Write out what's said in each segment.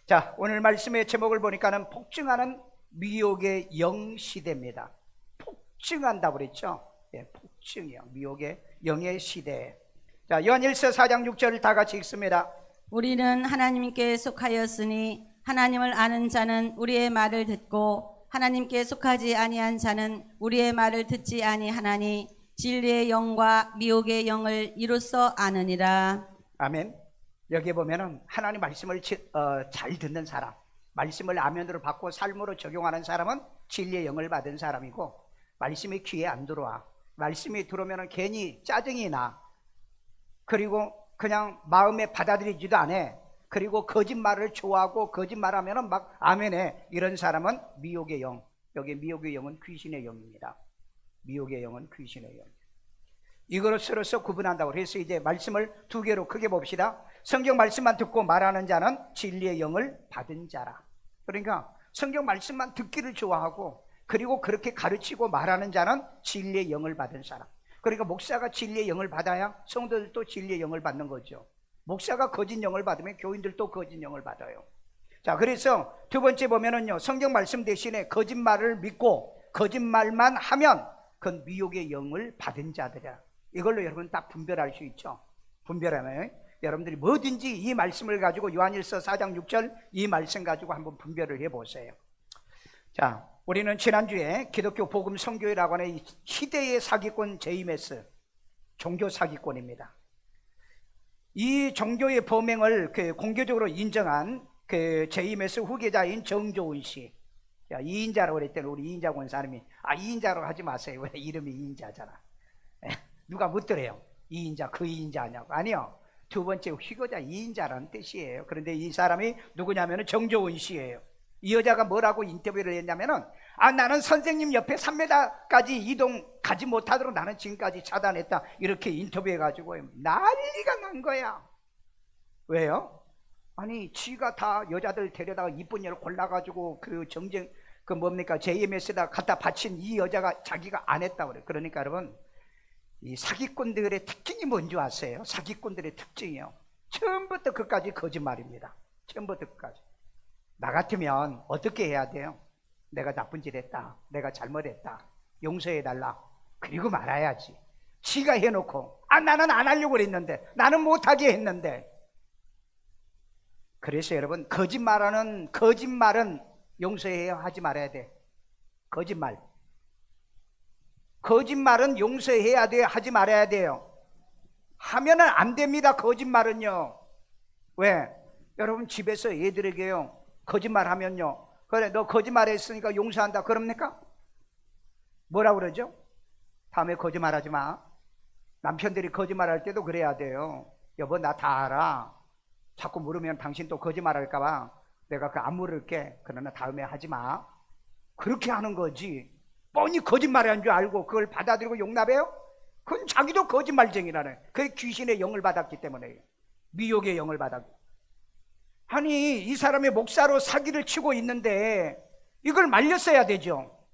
자, 오늘 말씀의 제목을 보니까는 폭증하는 미혹의 영시대입니다. 폭증한다고 그랬죠? 예, 폭증이요. 미혹의 영의 시대. 자, 요한일서 4장 6절을 다 같이 읽습니다. 우리는 하나님께 속하였으니 하나님을 아는 자는 우리의 말을 듣고 하나님께 속하지 아니한 자는 우리의 말을 듣지 아니하나니 진리의 영과 미혹의 영을 이로써 아느니라. 아멘. 여기 보면은 하나님 말씀을 잘 듣는 사람, 말씀을 아멘으로 받고 삶으로 적용하는 사람은 진리의 영을 받은 사람이고, 말씀이 귀에 안 들어와. 말씀이 들어오면은 괜히 짜증이 나. 그리고 그냥 마음에 받아들이지도 않아. 그리고 거짓말을 좋아하고 거짓말하면은 막 아멘해. 이런 사람은 미혹의 영. 여기 미혹의 영은 귀신의 영입니다. 미혹의 영은 귀신의 영. 이것으로서 구분한다고. 그래서 이제 말씀을 두 개로 크게 봅시다. 성경 말씀만 듣고 말하는 자는 진리의 영을 받은 자라. 그러니까 성경 말씀만 듣기를 좋아하고, 그리고 그렇게 가르치고 말하는 자는 진리의 영을 받은 사람. 그러니까 목사가 진리의 영을 받아야 성도들도 진리의 영을 받는 거죠. 목사가 거짓 영을 받으면 교인들도 거짓 영을 받아요. 자, 그래서 두 번째 보면은요, 성경 말씀 대신에 거짓말을 믿고 거짓말만 하면 그건 미혹의 영을 받은 자들이야. 이걸로 여러분 딱 분별할 수 있죠. 분별하면 여러분들이 뭐든지 이 말씀을 가지고 요한일서 4장 6절 이 말씀 가지고 한번 분별을 해보세요. 자, 우리는 지난주에 기독교 복음 선교회라고 하는 시대의 사기꾼 JMS, 종교 사기꾼입니다. 이 종교의 범행을 공개적으로 인정한 JMS 후계자인 정조은 씨, 이인자라고 그랬더니 우리 이인자고 온 사람이 이인자라고 하지 마세요. 왜 이름이 이인자잖아. 누가 묻더래요. 이인자, 그 이인자 아냐고. 아니요, 두 번째 휘거자 이인자라는 뜻이에요. 그런데 이 사람이 누구냐면 정조은 씨예요. 이 여자가 뭐라고 인터뷰를 했냐면은 나는 선생님 옆에 3m까지 이동 가지 못하도록 나는 지금까지 차단했다, 이렇게 인터뷰해가지고 난리가 난 거야. 왜요? 아니, 지가 다 여자들 데려다가 이쁜 애를 골라가지고 JMS에다 갖다 바친 이 여자가 자기가 안 했다고 그래. 그러니까 여러분, 이 사기꾼들의 특징이 뭔지 아세요? 사기꾼들의 특징이요, 처음부터 끝까지 거짓말입니다. 처음부터 끝까지. 나 같으면 어떻게 해야 돼요? 내가 나쁜 짓 했다, 내가 잘못했다, 용서해달라, 그리고 말아야지. 지가 해놓고 나는 안 하려고 그랬는데, 나는 못하게 했는데. 그래서 여러분, 거짓말은 용서해야 하지 말아야 돼. 거짓말은 용서해야 돼, 하지 말아야 돼요. 하면은 안 됩니다. 거짓말은요. 왜? 여러분 집에서 애들에게요, 거짓말 하면요, 그래 너 거짓말 했으니까 용서한다 그럽니까? 뭐라 그러죠? 다음에 거짓말 하지 마. 남편들이 거짓말 할 때도 그래야 돼요. 여보, 나 다 알아. 자꾸 물으면 당신 또 거짓말 할까봐 내가 안 물을게. 그러나 다음에 하지 마. 그렇게 하는 거지. 뻔히 거짓말한 줄 알고 그걸 받아들이고 용납해요? 그건 자기도 거짓말쟁이라네. 그게 귀신의 영을 받았기 때문에, 미혹의 영을 받았기. 아니, 이 사람이 목사로 사기를 치고 있는데 이걸 말렸어야 되죠.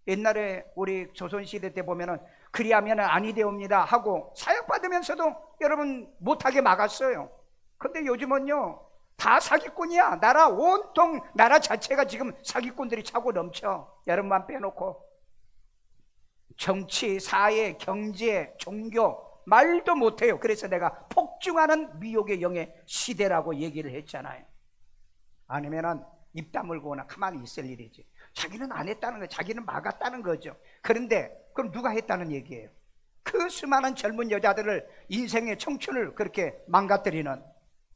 옛날에 우리 조선시대 때 보면은 그리하면 아니 되옵니다 하고 사역받으면서도 여러분 못하게 막았어요. 근데 요즘은요, 다 사기꾼이야. 온통 나라 자체가 지금 사기꾼들이 차고 넘쳐. 여러분만 빼놓고. 정치, 사회, 경제, 종교 말도 못해요. 그래서 내가 폭증하는 미혹의 영의 시대라고 얘기를 했잖아요. 아니면은 입 다물거나 가만히 있을 일이지. 자기는 안 했다는 거예요. 자기는 막았다는 거죠. 그런데 그럼 누가 했다는 얘기예요? 그 수많은 젊은 여자들을, 인생의 청춘을 그렇게 망가뜨리는.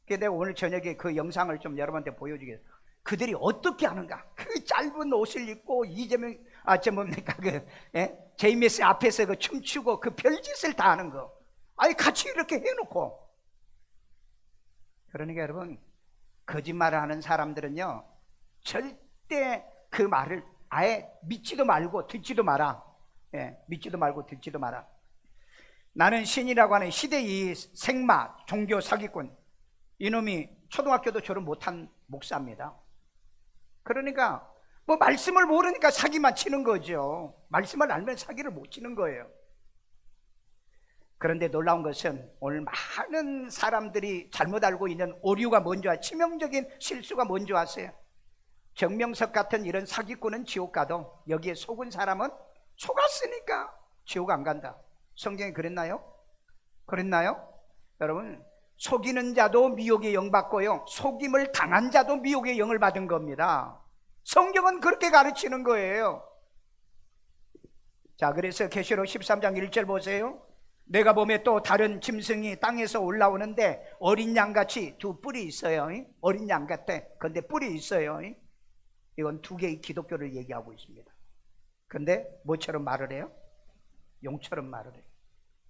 그래서 내가 오늘 저녁에 그 영상을 좀 여러분한테 보여주겠어요. 그들이 어떻게 하는가. 그 짧은 옷을 입고 이재명 JMS 앞에서 그 춤추고 그 별짓을 다 하는 거. 아니, 같이 이렇게 해놓고. 그러니까 여러분, 거짓말을 하는 사람들은요, 절대 그 말을 아예 믿지도 말고 듣지도 마라. 믿지도 말고 듣지도 마라. 나는 신이라고 하는 시대의 생마 종교 사기꾼, 이놈이 초등학교도 졸업 못한 목사입니다. 그러니까 뭐 말씀을 모르니까 사기만 치는 거죠. 말씀을 알면 사기를 못 치는 거예요. 그런데 놀라운 것은 오늘 많은 사람들이 잘못 알고 있는 오류가 뭔지 아세요? 치명적인 실수가 뭔지 아세요? 정명석 같은 이런 사기꾼은 지옥 가도 여기에 속은 사람은 속았으니까 지옥 안 간다. 성경에 그랬나요? 그랬나요? 여러분, 속이는 자도 미혹의 영 받고요, 속임을 당한 자도 미혹의 영을 받은 겁니다. 성경은 그렇게 가르치는 거예요. 자, 그래서 계시록 13장 1절 보세요. 내가 보면 또 다른 짐승이 땅에서 올라오는데 어린 양같이 두 뿔이 있어요. 어린 양 같아. 근데 뿔이 있어요. 이건 두 개의 기독교를 얘기하고 있습니다. 근데 뭐처럼 말을 해요? 용처럼 말을 해요.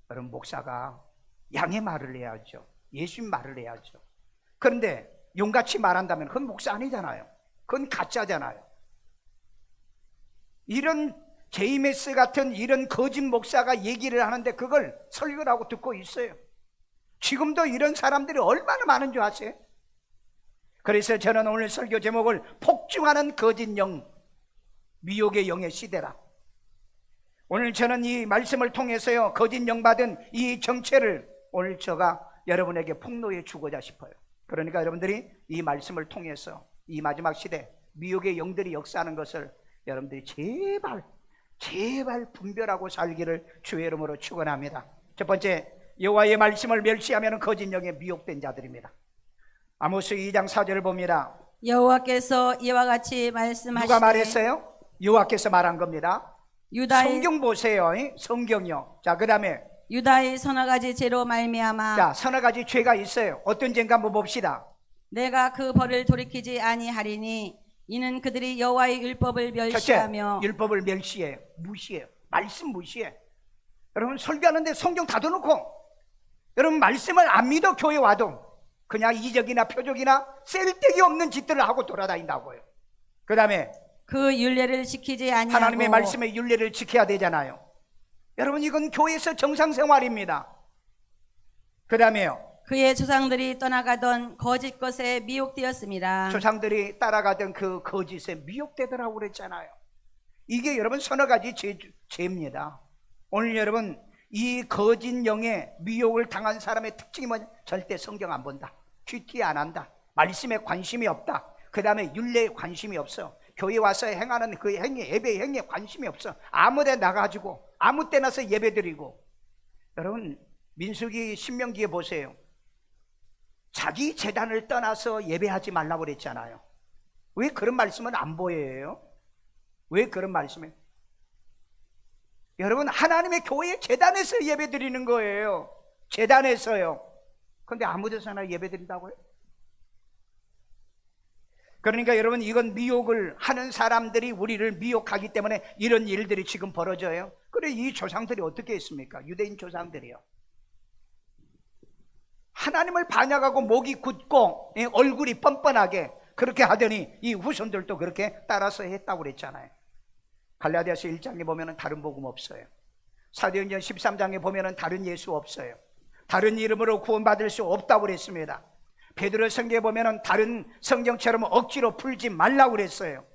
여러분, 목사가 양의 말을 해야죠. 예수님 말을 해야죠. 그런데 용같이 말한다면 그건 목사 아니잖아요. 그건 가짜잖아요. 이런 제이메스 같은 이런 거짓 목사가 얘기를 하는데 그걸 설교를 하고 듣고 있어요. 지금도 이런 사람들이 얼마나 많은 줄 아세요? 그래서 저는 오늘 설교 제목을 폭증하는 거짓 영, 미혹의 영의 시대라. 오늘 저는 이 말씀을 통해서요, 거짓 영 받은 이 정체를 오늘 제가 여러분에게 폭로해 주고자 싶어요. 그러니까 여러분들이 이 말씀을 통해서 이 마지막 시대 미혹의 영들이 역사하는 것을 여러분들이 제발 분별하고 살기를 주의 이름으로 축원합니다. 첫 번째, 여호와의 말씀을 멸시하면 거짓 영에 미혹된 자들입니다. 아모스 2장 4절을 봅니다. 여호와께서 이와 같이 말씀하시되. 누가 말했어요? 여호와께서 말한 겁니다. 유다의 성경 보세요. 성경요. 자, 그 다음에 유다의 서너 가지 죄로 말미암아. 자, 서너 가지 죄가 있어요. 어떤 죄인가 한번 봅시다. 내가 그 벌을 돌이키지 아니하리니 이는 그들이 여호와의 율법을 멸시하며. 첫째, 율법을 멸시해요. 무시해요. 말씀 무시해. 여러분, 설교하는데 성경 닫아놓고 여러분 말씀을 안 믿어 교회 와도 그냥 이적이나 표적이나 쓸데기 없는 짓들을 하고 돌아다닌다고요. 그 다음에 그 율례를 지키지 아니하고. 하나님의 말씀의 율례를 지켜야 되잖아요. 여러분, 이건 교회에서 정상생활입니다. 그 다음에요, 그의 조상들이 떠나가던 거짓 것에 미혹되었습니다. 조상들이 따라가던 그 거짓에 미혹되더라고 그랬잖아요. 이게 여러분 서너 가지 죄입니다. 오늘 여러분, 이 거짓 영에 미혹을 당한 사람의 특징이 뭐냐? 절대 성경 안 본다, 큐티 안 한다, 말씀에 관심이 없다, 그 다음에 율례에 관심이 없어, 교회 와서 행하는 그 행위, 예배 행위에 관심이 없어, 아무데 나가지고 아무 때 나서 예배 드리고. 여러분, 민수기 신명기에 보세요. 자기 재단을 떠나서 예배하지 말라고 그랬잖아요. 왜 그런 말씀은 안 보여요? 왜 그런 말씀을? 여러분, 하나님의 교회 재단에서 예배 드리는 거예요. 재단에서요. 그런데 아무 데서나 예배 드린다고요? 그러니까 여러분, 이건 미혹을 하는 사람들이 우리를 미혹하기 때문에 이런 일들이 지금 벌어져요. 그래, 이 조상들이 어떻게 했습니까? 유대인 조상들이요. 하나님을 반역하고 목이 굳고 얼굴이 뻔뻔하게 그렇게 하더니 이 후손들도 그렇게 따라서 했다고 그랬잖아요. 갈라디아서 1장에 보면 다른 복음 없어요. 사도행전 13장에 보면 다른 예수 없어요. 다른 이름으로 구원받을 수 없다고 그랬습니다. 베드로 성경에 보면 다른 성경처럼 억지로 풀지 말라고 그랬어요.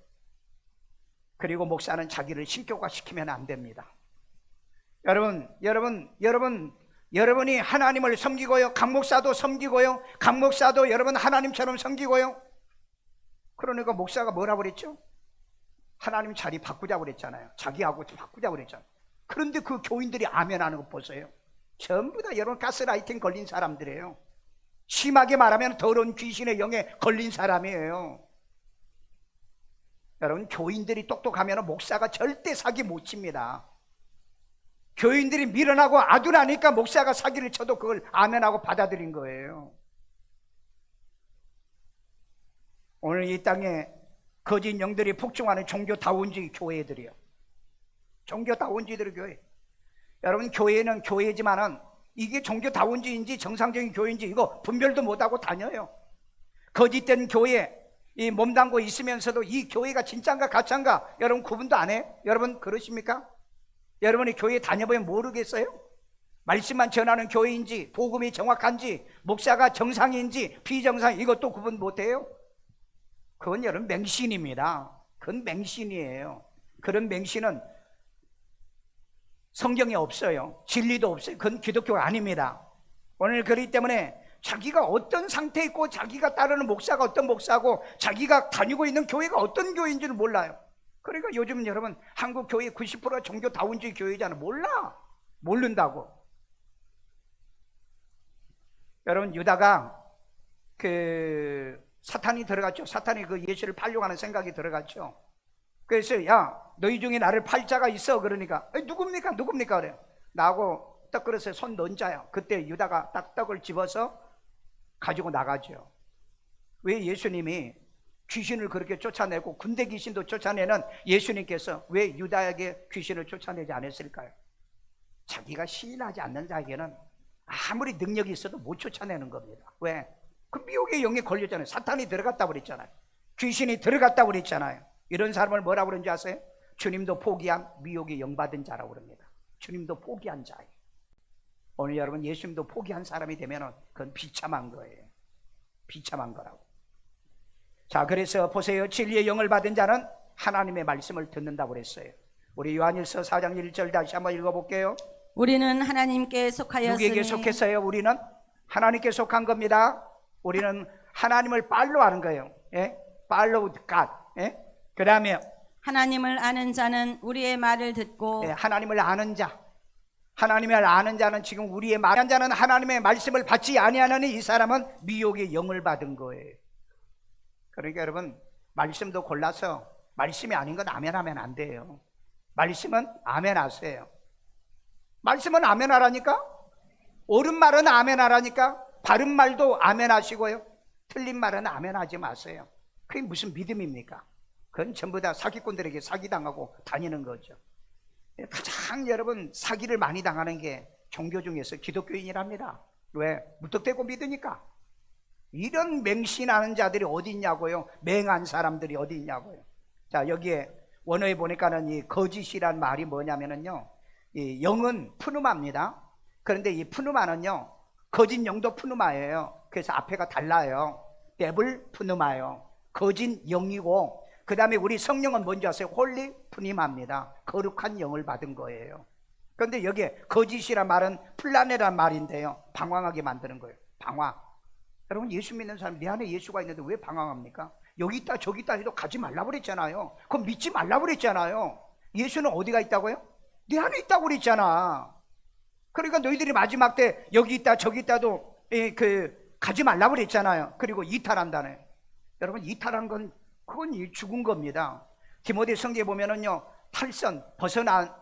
그리고 목사는 자기를 신격화시키면 안 됩니다. 여러분이 하나님을 섬기고요, 강 목사도 섬기고요, 강 목사도 여러분 하나님처럼 섬기고요. 그러니까 목사가 뭐라고 그랬죠? 하나님 자리 바꾸자고 그랬잖아요. 자기하고 바꾸자고 그랬잖아요. 그런데 그 교인들이 아멘하는 거 보세요. 전부 다 여러분 가스라이팅 걸린 사람들이에요. 심하게 말하면 더러운 귀신의 영에 걸린 사람이에요. 여러분, 교인들이 똑똑하면 목사가 절대 사기 못 칩니다. 교인들이 밀어나고 아둔하니까 목사가 사기를 쳐도 그걸 아멘하고 받아들인 거예요. 오늘 이 땅에 거짓 영들이 폭증하는 종교다원주의 교회들이요. 종교다원주의들의 교회. 여러분, 교회는 교회지만은 이게 종교다원주의인지 정상적인 교회인지 이거 분별도 못하고 다녀요. 거짓된 교회, 이 몸담고 있으면서도 이 교회가 진짜인가 가짜인가 여러분 구분도 안 해요? 여러분 그러십니까? 여러분이 교회 다녀보면 모르겠어요? 말씀만 전하는 교회인지, 복음이 정확한지, 목사가 정상인지 비정상, 이것도 구분 못해요? 그건 여러분 맹신입니다. 그건 맹신이에요. 그런 맹신은 성경에 없어요. 진리도 없어요. 그건 기독교가 아닙니다. 오늘 그렇기 때문에 자기가 어떤 상태에 있고 자기가 따르는 목사가 어떤 목사고 자기가 다니고 있는 교회가 어떤 교회인지를 몰라요. 그러니까 요즘 여러분 한국 교회 90%가 종교다운주의 교회잖아요. 모른다고. 여러분 유다가 사탄이 들어갔죠. 사탄이 예수를 팔려고 하는 생각이 들어갔죠. 그래서 야 너희 중에 나를 팔 자가 있어. 그러니까 누굽니까 그래요. 나하고 떡 그릇에 손 넣은 자야. 그때 유다가 딱 떡을 집어서 가지고 나가죠. 왜 예수님이 귀신을 그렇게 쫓아내고 군대 귀신도 쫓아내는 예수님께서 왜 유다에게 귀신을 쫓아내지 않았을까요? 자기가 신뢰하지 않는 자에게는 아무리 능력이 있어도 못 쫓아내는 겁니다. 왜? 그 미혹의 영에 걸렸잖아요. 사탄이 들어갔다고 그랬잖아요. 귀신이 들어갔다고 그랬잖아요. 이런 사람을 뭐라고 그러는지 아세요? 주님도 포기한 미혹의 영 받은 자라고 그럽니다. 주님도 포기한 자예요. 오늘 여러분 예수님도 포기한 사람이 되면 그건 비참한 거예요. 비참한 거라고. 자, 그래서 보세요. 진리의 영을 받은 자는 하나님의 말씀을 듣는다고 그랬어요. 우리 요한일서 4장 1절 다시 한번 읽어볼게요. 우리는 하나님께 속하였으니. 누구에게 속했어요? 우리는 하나님께 속한 겁니다. 우리는 하나님을 팔로 아는 거예요. 예? 팔로우 갓. 예? 그 다음에 하나님을 아는 자는 우리의 말을 듣고. 예, 하나님을 아는 자. 하나님을 아는 자는 지금 우리의 말한 자는 하나님의 말씀을 받지 아니하는 이 사람은 미혹의 영을 받은 거예요. 그러니까 여러분 말씀도 골라서 말씀이 아닌 건 아멘하면 안 돼요. 말씀은 아멘하세요. 말씀은 아멘하라니까. 옳은 말은 아멘하라니까. 바른 말도 아멘하시고요. 틀린 말은 아멘하지 마세요. 그게 무슨 믿음입니까? 그건 전부 다 사기꾼들에게 사기당하고 다니는 거죠. 가장 여러분 사기를 많이 당하는 게 종교 중에서 기독교인이랍니다. 왜? 무턱대고 믿으니까. 이런 맹신하는 자들이 어디 있냐고요. 맹한 사람들이 어디 있냐고요. 자, 여기에 원어에 보니까는 이 거짓이란 말이 뭐냐면은요, 이 영은 푸누마입니다. 그런데 이 푸누마는요 거짓 영도 푸누마예요. 그래서 앞에가 달라요. 데블 푸누마예요. 거짓 영이고, 그 다음에 우리 성령은 뭔지 아세요? 홀리 푸니마입니다. 거룩한 영을 받은 거예요. 그런데 여기에 거짓이란 말은 플라네란 말인데요, 방황하게 만드는 거예요. 방황. 여러분 예수 믿는 사람 내 안에 예수가 있는데 왜 방황합니까? 여기 있다 저기 있다 해도 가지 말라고 그랬잖아요. 그럼 믿지 말라고 그랬잖아요. 예수는 어디가 있다고요? 내 안에 있다고 그랬잖아. 그러니까 너희들이 마지막 때 여기 있다 저기 있다도 가지 말라고 그랬잖아요. 그리고 이탈한다네. 여러분 이탈한 건 그건 죽은 겁니다. 디모데 성경에 보면은요, 탈선,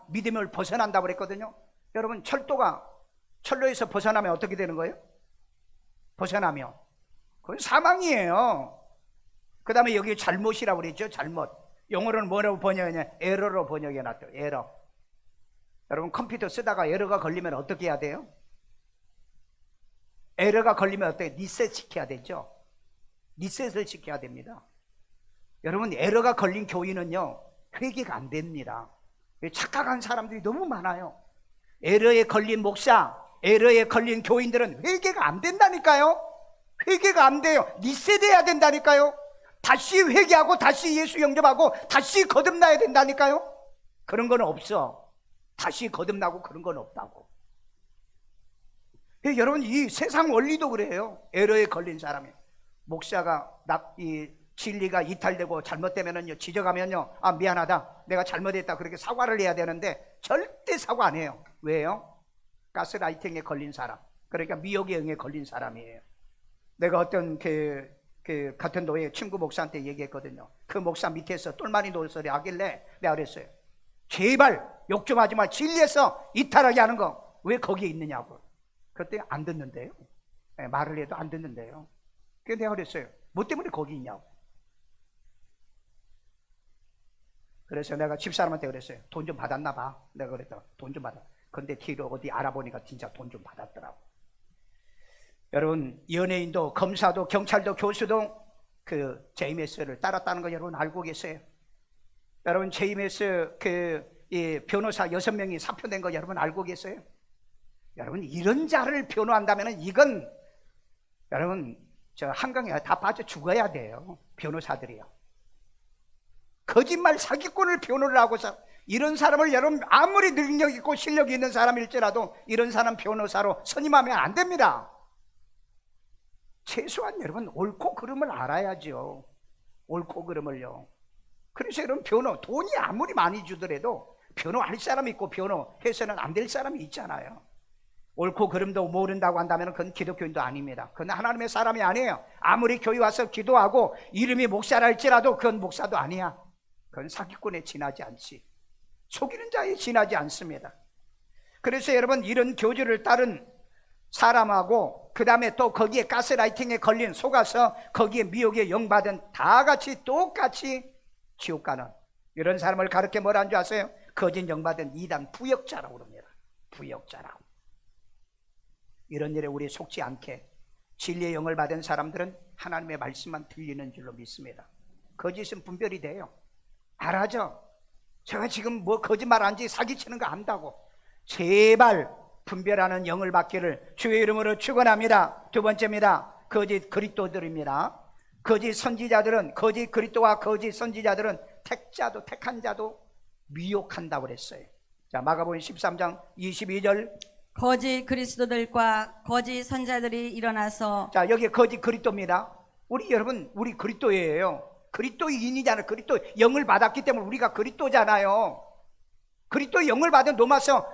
믿음을 벗어난다고 그랬거든요. 여러분 철로에서 벗어나면 어떻게 되는 거예요? 벗어나면 그건 사망이에요. 그 다음에 여기 잘못이라고 그랬죠. 잘못. 영어로는 뭐라고 번역하냐? 에러로 번역해놨죠. 에러. 여러분 컴퓨터 쓰다가 에러가 걸리면 어떻게 해야 돼요? 에러가 걸리면 어떻게? 리셋 시켜야 되죠. 리셋을 시켜야 됩니다. 여러분 에러가 걸린 교인은요 회개가 안 됩니다. 착각한 사람들이 너무 많아요. 에러에 걸린 목사, 에러에 걸린 교인들은 회개가 안 된다니까요. 회개가 안 돼요. 리셋해야 된다니까요. 다시 회개하고 다시 예수 영접하고 다시 거듭나야 된다니까요. 그런 건 없어. 다시 거듭나고 그런 건 없다고. 여러분 이 세상 원리도 그래요. 에러에 걸린 사람이 목사가 이 진리가 이탈되고 잘못되면은요, 지적하면요, 아 미안하다 내가 잘못했다 그렇게 사과를 해야 되는데 절대 사과 안 해요. 왜요? 가스라이팅에 걸린 사람, 그러니까 미혹의 영에 걸린 사람이에요. 내가 어떤 같은 교회 친구 목사한테 얘기했거든요. 그 목사 밑에서 똘마니 노소리 하길래 내가 그랬어요. 제발 욕 좀 하지 마. 진리에서 이탈하게 하는 거 왜 거기에 있느냐고. 그때 안 듣는데요. 말을 해도 안 듣는데요. 그래서 내가 그랬어요. 뭐 때문에 거기 있냐고. 그래서 내가 집사람한테 그랬어요. 돈 좀 받았나 봐. 내가 그랬다. 돈 좀 받아. 근데 뒤로 어디 알아보니까 진짜 돈 좀 받았더라고. 여러분 연예인도 검사도 경찰도 교수도 그 JMS를 따랐다는 거 여러분 알고 계세요? 여러분 JMS 이 변호사 6명이 사표낸 거 여러분 알고 계세요? 여러분 이런 자를 변호한다면 이건 여러분 저 한강에 다 빠져 죽어야 돼요. 변호사들이요. 거짓말 사기꾼을 변호를 하고서 이런 사람을 여러분 아무리 능력 있고 실력이 있는 사람일지라도 이런 사람 변호사로 선임하면 안 됩니다. 최소한 여러분 옳고 그름을 알아야죠. 옳고 그름을요. 그래서 여러분 돈이 아무리 많이 주더라도 변호할 사람이 있고 변호해서는 안 될 사람이 있잖아요. 옳고 그름도 모른다고 한다면 그건 기독교인도 아닙니다. 그건 하나님의 사람이 아니에요. 아무리 교회 와서 기도하고 이름이 목사라 할지라도 그건 목사도 아니야. 그건 사기꾼에 지나지 않지. 속이는 자에 지나지 않습니다. 그래서 여러분 이런 교주를 따른 사람하고 그 다음에 또 거기에 가스라이팅에 걸린 속아서 거기에 미혹에 영받은 다 같이 똑같이 지옥 가는 이런 사람을 가르쳐 뭐라 하는 줄 아세요? 거짓 영받은 이단 부역자라고 그럽니다. 부역자라고. 이런 일에 우리 속지 않게 진리의 영을 받은 사람들은 하나님의 말씀만 들리는 줄로 믿습니다. 거짓은 분별이 돼요. 알아죠? 제가 지금 뭐 거짓말하는지 사기치는 거 안다고. 제발 분별하는 영을 받기를 주의 이름으로 축원합니다. 두 번째입니다. 거짓 그리스도들입니다. 거짓 선지자들은 거짓 그리스도와 거짓 선지자들은 택한 자도 미혹한다고 그랬어요. 자, 마가복음 13장 22절. 거짓 그리스도들과 거짓 선자들이 일어나서. 자, 여기 거짓 그리스도입니다. 우리 그리스도예요. 그리스도인이잖아요. 그리스도 영을 받았기 때문에 우리가 그리스도잖아요. 그리스도 영을 받은 로마서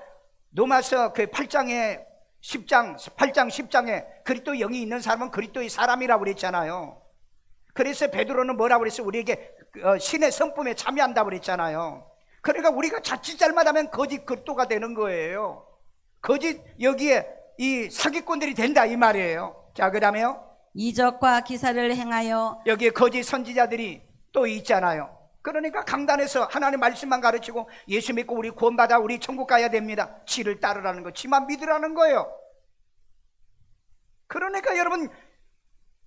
그 8장 10장에 그리스도 영이 있는 사람은 그리스도의 사람이라고 그랬잖아요. 그래서 베드로는 뭐라고 그랬어요? 우리에게 신의 성품에 참여한다고 그랬잖아요. 그러니까 우리가 자칫 잘못하면 거짓 그리스도가 되는 거예요. 거짓 여기에 이 사기꾼들이 된다 이 말이에요. 자, 그 다음에요. 이적과 기사를 행하여. 여기에 거짓 선지자들이 또 있잖아요. 그러니까 강단에서 하나님의 말씀만 가르치고 예수 믿고 우리 구원받아 우리 천국 가야 됩니다. 지를 따르라는 거, 지만 믿으라는 거예요. 그러니까 여러분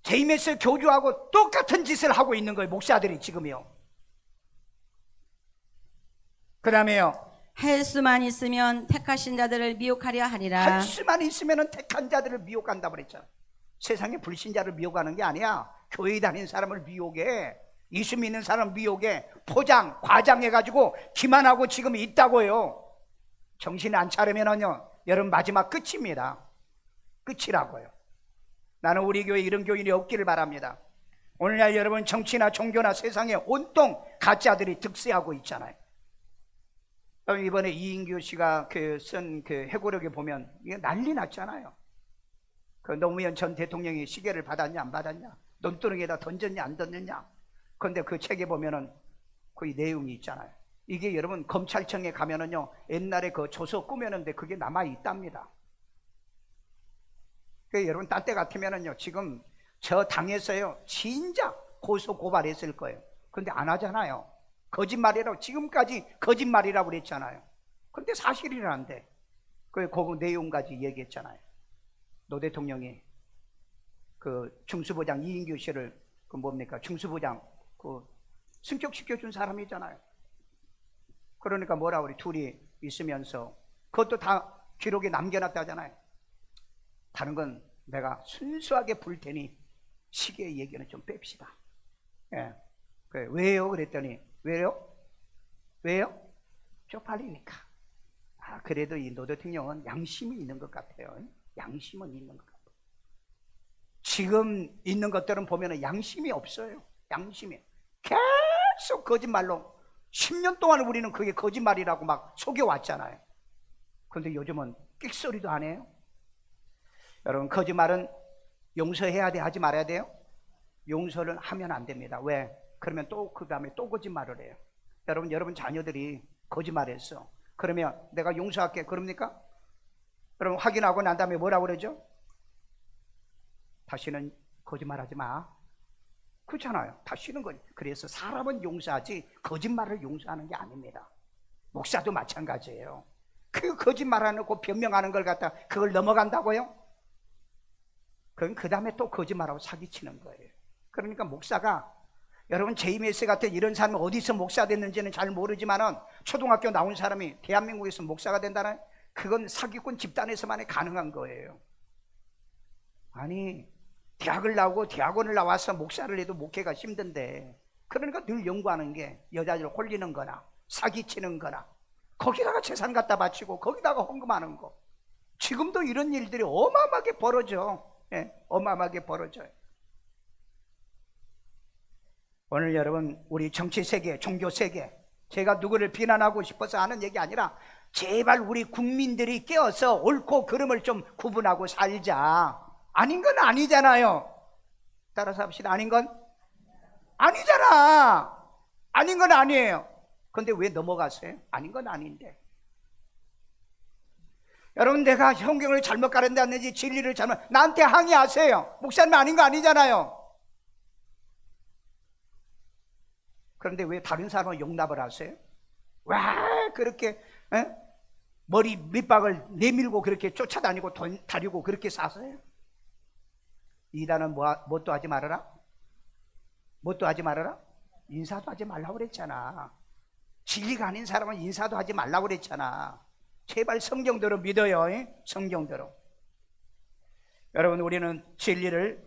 JMS 교주하고 똑같은 짓을 하고 있는 거예요. 목사들이 지금요. 그 다음에요. 할 수만 있으면 택하신 자들을 미혹하려 하리라. 할 수만 있으면 택한 자들을 미혹한다고 그랬잖아. 세상에 불신자를 미혹하는 게 아니야. 교회 다니는 사람을 미혹해. 예수 믿는 사람을 미혹해. 과장해가지고 기만하고 지금 있다고요. 정신 안 차리면은요, 여러분 마지막 끝입니다. 끝이라고요. 나는 우리 교회에 이런 교인이 없기를 바랍니다. 오늘날 여러분 정치나 종교나 세상에 온통 가짜들이 득세하고 있잖아요. 이번에 이인규 씨가 쓴 해고록에 보면 이게 난리 났잖아요. 그 노무현 전 대통령이 시계를 받았냐 안 받았냐, 논두렁에다 던졌냐 안 던졌냐. 그런데 그 책에 보면은 그 내용이 있잖아요. 이게 여러분 검찰청에 가면은요, 옛날에 그 조서 꾸몄는데 그게 남아 있답니다. 그 여러분 딴 때 같으면은요, 지금 저 당에서요 진짜 고소 고발했을 거예요. 그런데 안 하잖아요. 거짓말이라고, 지금까지 거짓말이라고 그랬잖아요. 근데 사실이라는데 그 내용까지 얘기했잖아요. 노 대통령이 그 중수부장 이인규 씨를 중수부장 승격시켜준 사람이잖아요. 그러니까 뭐라 그래, 둘이 있으면서 그것도 다 기록에 남겨놨다잖아요. 다른 건 내가 순수하게 볼 테니 시계의 얘기는 좀 뺍시다. 예. 왜요? 그랬더니 왜요? 쪽팔리니까. 그래도 이 노 대통령은 양심이 있는 것 같아요. 양심은 있는 것 같아요. 지금 있는 것들은 보면 양심이 없어요. 양심이. 계속 거짓말로 10년 동안 우리는 그게 거짓말이라고 막 속여왔잖아요. 그런데 요즘은 끽소리도 안 해요. 여러분, 거짓말은 용서해야 돼, 하지 말아야 돼요? 용서를 하면 안 됩니다. 왜? 그러면 또 그 다음에 또 거짓말을 해요. 여러분 자녀들이 거짓말했어. 그러면 내가 용서할게, 그럽니까? 여러분 확인하고 난 다음에 뭐라고 그러죠? 다시는 거짓말하지 마. 그렇잖아요. 다시는 거. 그래서 사람은 용서하지 거짓말을 용서하는 게 아닙니다. 목사도 마찬가지예요. 그 거짓말하는 거 변명하는 걸 갖다 그걸 넘어간다고요? 그건 그 다음에 또 거짓말하고 사기치는 거예요. 그러니까 목사가, 여러분 JMS 같은 이런 사람이 어디서 목사 됐는지는 잘 모르지만은 초등학교 나온 사람이 대한민국에서 목사가 된다는, 그건 사기꾼 집단에서만이 가능한 거예요. 아니, 대학을 나오고 대학원을 나와서 목사를 해도 목회가 힘든데 그러니까 늘 연구하는 게 여자들 홀리는 거나 사기치는 거나 거기다가 재산 갖다 바치고 거기다가 헌금하는 거. 지금도 이런 일들이 어마어마하게 벌어져. 예, 어마어마하게 벌어져요. 오늘 여러분, 우리 정치 세계, 종교 세계, 제가 누구를 비난하고 싶어서 하는 얘기 아니라 제발 우리 국민들이 깨어서 옳고 그름을 좀 구분하고 살자. 아닌 건 아니잖아요. 따라서 합시다. 아닌 건 아니잖아. 아닌 건 아니에요. 근데 왜 넘어갔어요? 아닌 건 아닌데. 여러분, 내가 성경을 잘못 가르쳤는지 진리를 잘못, 나한테 항의하세요. 목사님 아닌 거 아니잖아요. 그런데 왜 다른 사람은 용납을 하세요? 와, 그렇게 머리 밑박을 내밀고 그렇게 쫓아다니고 돈 다리고 그렇게 사세요? 이단은 뭣도 하지 말아라? 뭣도 하지 말아라? 인사도 하지 말라고 그랬잖아. 진리가 아닌 사람은 인사도 하지 말라고 그랬잖아. 제발 성경대로 믿어요. 성경대로. 여러분, 우리는 진리를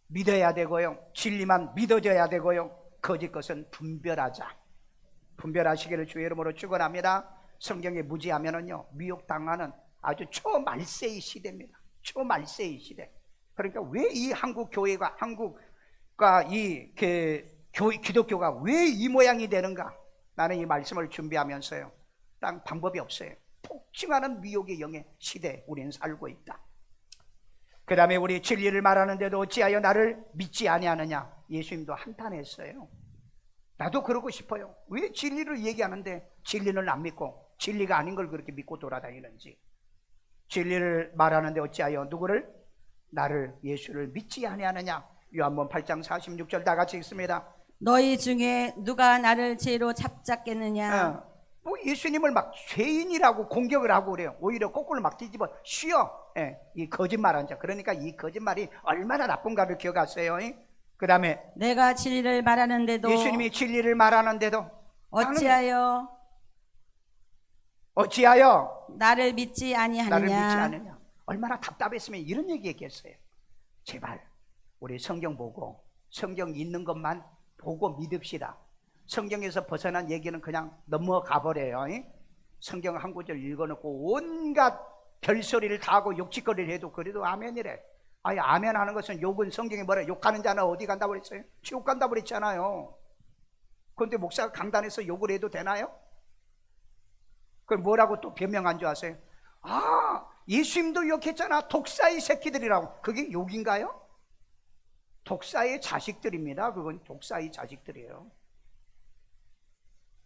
믿어야 되고요, 진리만 믿어져야 되고요, 거짓 것은 분별하자. 분별하시기를 주의 이름으로 축원합니다. 성경에 무지하면은요 미혹당하는 아주 초말세의 시대입니다. 초말세의 시대. 그러니까 왜 이 한국 교회가, 한국과 이 기독교가 왜 이 모양이 되는가? 나는 이 말씀을 준비하면서요, 딱 방법이 없어요. 폭증하는 미혹의 영의 시대에 우리는 살고 있다. 그 다음에 우리 진리를 말하는데도 어찌하여 나를 믿지 아니하느냐? 예수님도 한탄했어요. 나도 그러고 싶어요. 왜 진리를 얘기하는데 진리는 안 믿고 진리가 아닌 걸 그렇게 믿고 돌아다니는지. 진리를 말하는데 어찌하여 누구를? 나를, 예수를 믿지 아니하느냐? 요한복음 8장 46절 다 같이 읽습니다. 너희 중에 누가 나를 죄로 잡잡겠느냐? 뭐 예수님을 막 죄인이라고 공격을 하고 그래요. 오히려 거꾸로 막 뒤집어 쉬어. 이 거짓말한 자. 그러니까 이 거짓말이 얼마나 나쁜가를 기억하세요. 그 다음에 내가 진리를 말하는데도, 예수님이 진리를 말하는데도 어찌하여 나를 믿지 아니하느냐? 나를 믿지 않느냐? 얼마나 답답했으면 이런 얘기했겠어요. 제발 우리 성경 보고 성경 있는 것만 보고 믿읍시다. 성경에서 벗어난 얘기는 그냥 넘어가 버려요. 성경 한 구절 읽어놓고 온갖 별소리를 다 하고 욕짓거리를 해도 그래도 아멘이래. 아니, 아멘 하는 것은, 욕은 성경에 뭐래? 욕하는 자는 어디 간다고 그랬어요? 지옥 간다고 그랬잖아요. 그런데 목사가 강단에서 욕을 해도 되나요? 그럼 뭐라고 또 변명한 줄 아세요? 아, 예수님도 욕했잖아. 독사의 새끼들이라고. 그게 욕인가요? 독사의 자식들입니다. 그건 독사의 자식들이에요.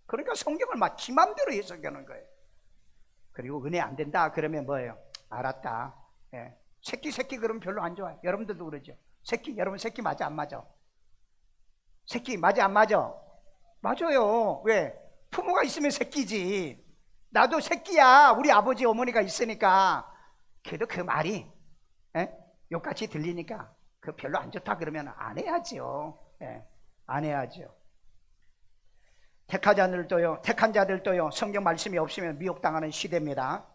그러니까 성경을 막 지 맘대로 해석하는 거예요. 그리고 은혜 안 된다 그러면 뭐예요? 알았다. 새끼 그러면 별로 안 좋아요. 여러분들도 그러죠. 여러분 새끼 맞아 안 맞아? 새끼 맞아 안 맞아? 맞아요. 왜? 부모가 있으면 새끼지. 나도 새끼야. 우리 아버지 어머니가 있으니까. 그래도 그 말이 욕같이 들리니까 그 별로 안 좋다 그러면 안 해야죠. 안 해야죠. 택한 자들도요 성경 말씀이 없으면 미혹당하는 시대입니다.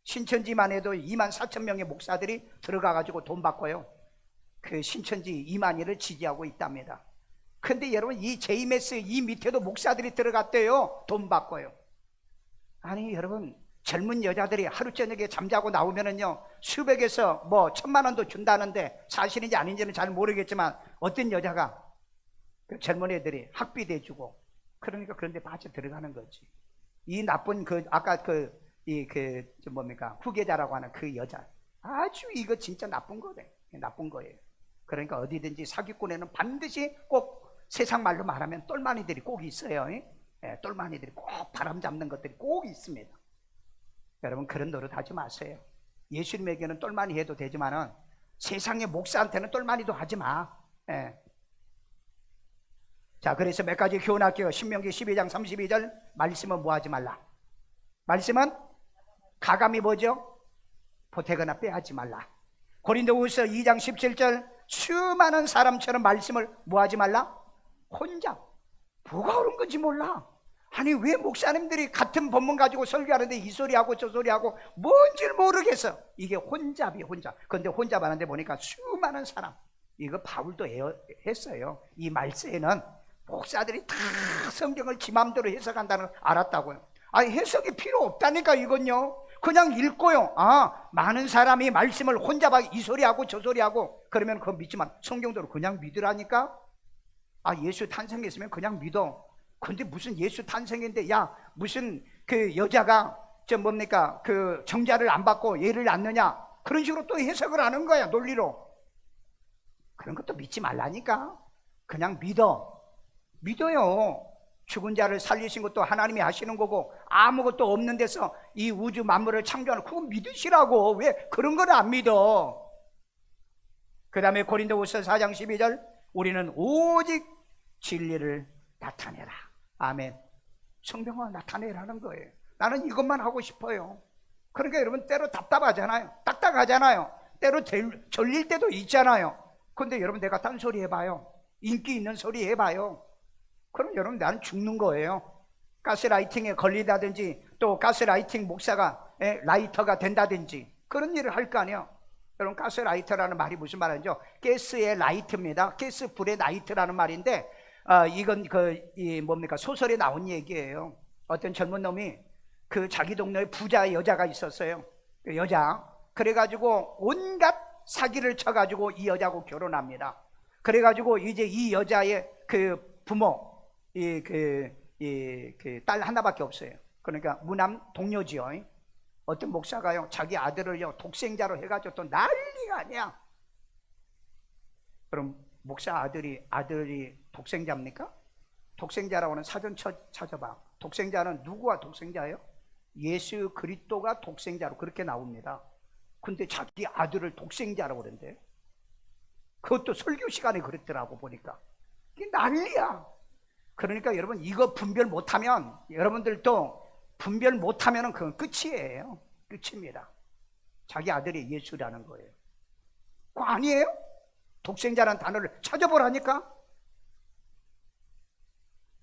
신천지만 해도 24,000명의 목사들이 들어가가지고 돈 받고요, 그 신천지 이만희를 지지하고 있답니다. 근데 여러분, 이 JMS 이 밑에도 목사들이 들어갔대요. 돈 받고요. 아니 여러분, 젊은 여자들이 하루 저녁에 잠자고 나오면은요 수백에서 뭐 1,000만 원도 준다는데 사실인지 아닌지는 잘 모르겠지만 어떤 여자가 그 젊은 애들이 학비 대주고, 그러니까 그런데 빠져 들어가는 거지. 이 나쁜 아까 뭡니까 후계자라고 하는 그 여자, 아주 이거 진짜 나쁜 거네. 나쁜 거예요. 그러니까 어디든지 사기꾼에는 반드시 꼭, 세상 말로 말하면 똘마니들이 꼭 있어요. 똘마니들이 꼭 바람 잡는 것들이 꼭 있습니다. 여러분, 그런 노릇 하지 마세요. 예수님에게는 똘마니 해도 되지만은 세상의 목사한테는 똘마니도 하지 마. 자, 그래서 몇 가지 교훈할게요. 신명기 12장 32절 말씀은 뭐 하지 말라? 말씀은 가감히 뭐죠? 보태거나 빼앗지 말라. 고린도후서 2장 17절 수많은 사람처럼 말씀을 뭐 하지 말라? 혼자. 뭐가 옳은 건지 몰라. 아니 왜 목사님들이 같은 본문 가지고 설교하는데 이 소리하고 저 소리하고 뭔지를 모르겠어. 이게 혼잡이 혼잡. 그런데 혼잡하는데 보니까 수많은 사람, 이거 바울도 했어요. 이 말세에는 목사들이 다 성경을 지 맘대로 해석한다는 걸 알았다고요. 아니, 해석이 필요 없다니까. 이건요, 그냥 읽고요. 아, 많은 사람이 말씀을 혼자 막 이 소리하고 저 소리하고 그러면 그거 믿지만 성경대로 그냥 믿으라니까. 아, 예수 탄생했으면 그냥 믿어. 근데 무슨 예수 탄생인데, 야, 무슨 그 여자가 저 뭡니까 그 정자를 안 받고 예를 낳느냐, 그런 식으로 또 해석을 하는 거야, 논리로. 그런 것도 믿지 말라니까. 그냥 믿어요. 죽은 자를 살리신 것도 하나님이 하시는 거고, 아무것도 없는 데서 이 우주 만물을 창조하는, 그거 믿으시라고. 왜 그런 걸 안 믿어? 그 다음에 고린도후서 4장 12절, 우리는 오직 진리를 나타내라. 아멘. 성경을 나타내라는 거예요. 나는 이것만 하고 싶어요. 그러니까 여러분, 때로 답답하잖아요. 딱딱하잖아요. 때로 졸릴 때도 있잖아요. 근데 여러분, 내가 딴 소리 해봐요. 인기 있는 소리 해봐요. 그럼 여러분, 나는 죽는 거예요. 가스라이팅에 걸리다든지, 또 가스라이팅 목사가 라이터가 된다든지, 그런 일을 할 거 아니에요. 여러분, 가스라이터라는 말이 무슨 말이죠? 가스의 라이트입니다. 가스 불의 라이트라는 말인데, 이건 뭡니까 소설에 나온 얘기예요. 어떤 젊은 놈이 그 자기 동네에 부자 여자가 있었어요. 그 여자. 그래가지고 온갖 사기를 쳐가지고 이 여자하고 결혼합니다. 그래가지고 이제 이 여자의 그 부모, 딸 하나밖에 없어요. 그러니까 무남 동료지요. 어떤 목사가요, 자기 아들을요 독생자로 해가지고 또 난리가 아니야. 그럼 목사 아들이 독생자입니까? 독생자라고는 사전 찾아봐. 독생자는 누구가 독생자예요? 예수 그리스도가 독생자로 그렇게 나옵니다. 근데 자기 아들을 독생자라고 그러는데, 그것도 설교 시간에 그랬더라고 보니까. 이게 난리야. 그러니까 여러분, 이거 분별 못하면, 여러분들도 분별 못하면 그건 끝이에요. 끝입니다. 자기 아들이 예수라는 거예요. 그거 아니에요? 독생자라는 단어를 찾아보라니까.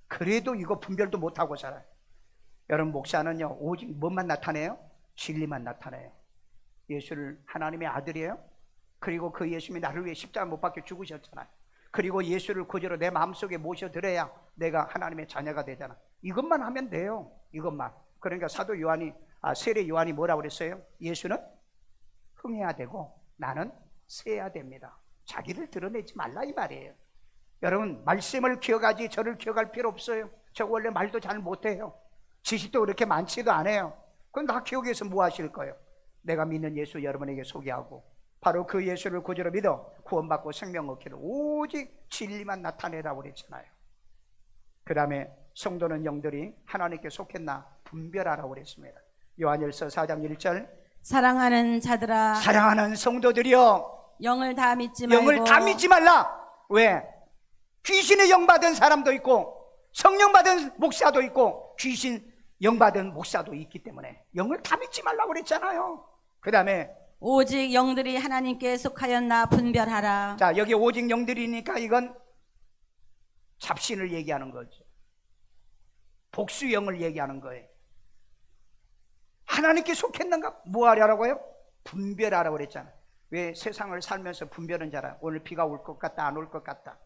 그래도 이거 분별도 못하고 살아요. 여러분, 목사는요 오직 뭐만 나타내요? 진리만 나타내요. 예수를 하나님의 아들이에요. 그리고 그 예수님이 나를 위해 십자가 못 박혀 죽으셨잖아요. 그리고 예수를 구주로 내 마음속에 모셔드려야 내가 하나님의 자녀가 되잖아. 이것만 하면 돼요. 이것만. 그러니까 사도 요한이, 세례 요한이 뭐라고 그랬어요? 예수는 흥해야 되고 나는 세야 됩니다. 자기를 드러내지 말라 이 말이에요. 여러분, 말씀을 기억하지 저를 기억할 필요 없어요. 저 원래 말도 잘 못해요. 지식도 그렇게 많지도 않아요. 그럼 나 기억해서 뭐 하실 거예요? 내가 믿는 예수 여러분에게 소개하고, 바로 그 예수를 구주로 믿어 구원받고 생명 얻기를 오직 진리만 나타내라고 그랬잖아요. 그 다음에 성도는 영들이 하나님께 속했나 분별하라고 그랬습니다. 요한일서 4장 1절, 사랑하는 자들아, 사랑하는 성도들이여, 영을 다 믿지 말고, 영을 다 믿지 말라. 왜? 귀신의 영 받은 사람도 있고 성령 받은 목사도 있고 귀신 영 받은 목사도 있기 때문에 영을 다 믿지 말라고 그랬잖아요. 그 다음에 오직 영들이 하나님께 속하였나 분별하라. 자, 여기 오직 영들이니까 이건 잡신을 얘기하는 거죠. 복수영을 얘기하는 거예요. 하나님께 속했는가? 뭐 하려고요? 분별하라고 그랬잖아요. 왜 세상을 살면서 분별은 잘해요. 오늘 비가 올 것 같다, 안 올 것 같다.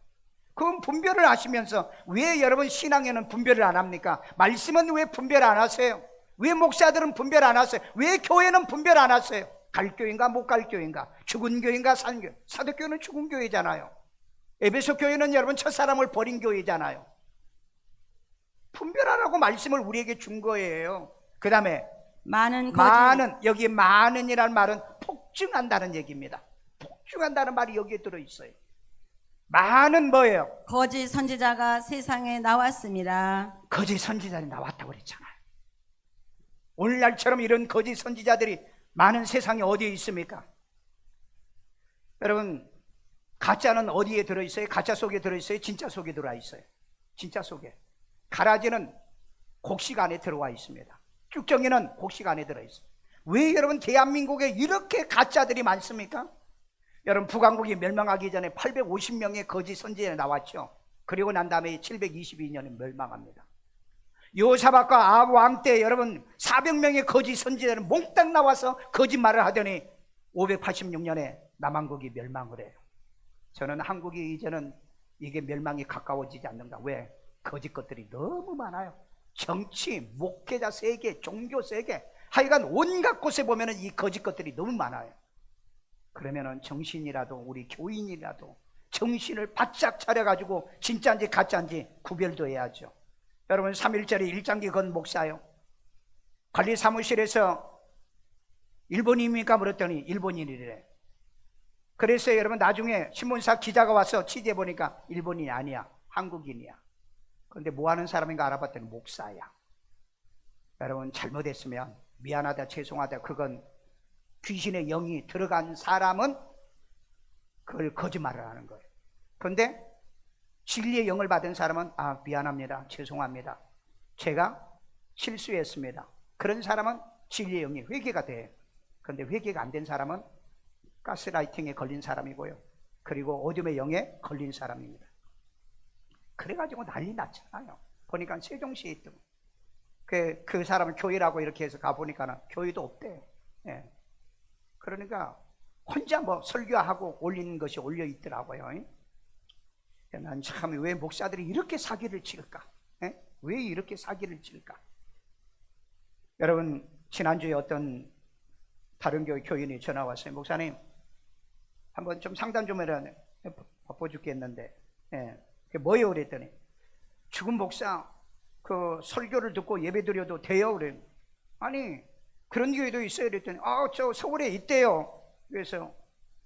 그건 분별을 하시면서 왜 여러분 신앙에는 분별을 안 합니까? 말씀은 왜 분별 안 하세요? 왜 목사들은 분별 안 하세요? 왜 교회는 분별 안 하세요? 갈 교회인가 못 갈 교회인가? 죽은 교회인가 산 교회? 사도교회는 죽은 교회잖아요. 에베소 교회는 여러분 첫사람을 버린 교회잖아요. 분별하라고 말씀을 우리에게 준 거예요. 그 다음에 많은, 여기 많은이라는 말은 폭증한다는 얘기입니다. 폭증한다는 말이 여기에 들어있어요. 많은 뭐예요? 거짓 선지자가 세상에 나왔습니다. 거짓 선지자들이 나왔다고 그랬잖아요. 오늘날처럼 이런 거짓 선지자들이 많은 세상에 어디에 있습니까? 여러분, 가짜는 어디에 들어있어요? 가짜 속에 들어있어요? 진짜 속에 들어와 있어요? 진짜 속에. 가라지는 곡식 안에 들어와 있습니다. 쭉정이는 곡식 안에 들어있어요. 왜 여러분 대한민국에 이렇게 가짜들이 많습니까? 여러분, 북왕국이 멸망하기 전에 850명의 거짓 선지자가 나왔죠. 그리고 난 다음에 722년에 멸망합니다. 요사박과 아합 왕 때 여러분 400명의 거짓 선지자는 몽땅 나와서 거짓말을 하더니 586년에 남한국이 멸망을 해요. 저는 한국이 이제는 이게 멸망이 가까워지지 않는가? 왜? 거짓 것들이 너무 많아요. 정치, 목회자 세계, 종교 세계, 하여간 온갖 곳에 보면은 이 거짓 것들이 너무 많아요. 그러면은 정신이라도, 우리 교인이라도 정신을 바짝 차려가지고 진짜인지 가짜인지 구별도 해야죠. 여러분, 3.1절에 일장기 건 목사요, 관리사무실에서 일본인입니까? 물었더니 일본인이래. 그래서 여러분, 나중에 신문사 기자가 와서 취재해 보니까 일본인이 아니야, 한국인이야. 그런데 뭐 하는 사람인가 알아봤더니 목사야. 여러분, 잘못했으면 미안하다, 죄송하다, 그건 귀신의 영이 들어간 사람은 그걸 거짓말을 하는 거예요. 그런데 진리의 영을 받은 사람은 미안합니다, 죄송합니다, 제가 실수했습니다. 그런 사람은 진리의 영이 회개가 돼. 그런데 회개가 안 된 사람은 가스라이팅에 걸린 사람이고요, 그리고 어둠의 영에 걸린 사람입니다. 그래가지고 난리 났잖아요. 보니까 세종시에 있던 그 사람을 교회라고 이렇게 해서 가보니까 교회도 없대. 예. 그러니까 혼자 뭐 설교하고 올리는 것이 올려 있더라고요. 난 참, 왜 목사들이 이렇게 사기를 칠까? 예? 왜 이렇게 사기를 칠까? 여러분, 지난주에 어떤 다른 교회 교인이 전화 왔어요. 목사님, 한번 좀 상담 좀 해라. 바빠 죽겠는데. 예. 그게 뭐예요? 그랬더니 죽은 목사 그 설교를 듣고 예배 드려도 돼요? 그래요. 아니, 그런 교회도 있어요. 그랬더니 저 서울에 있대요. 그래서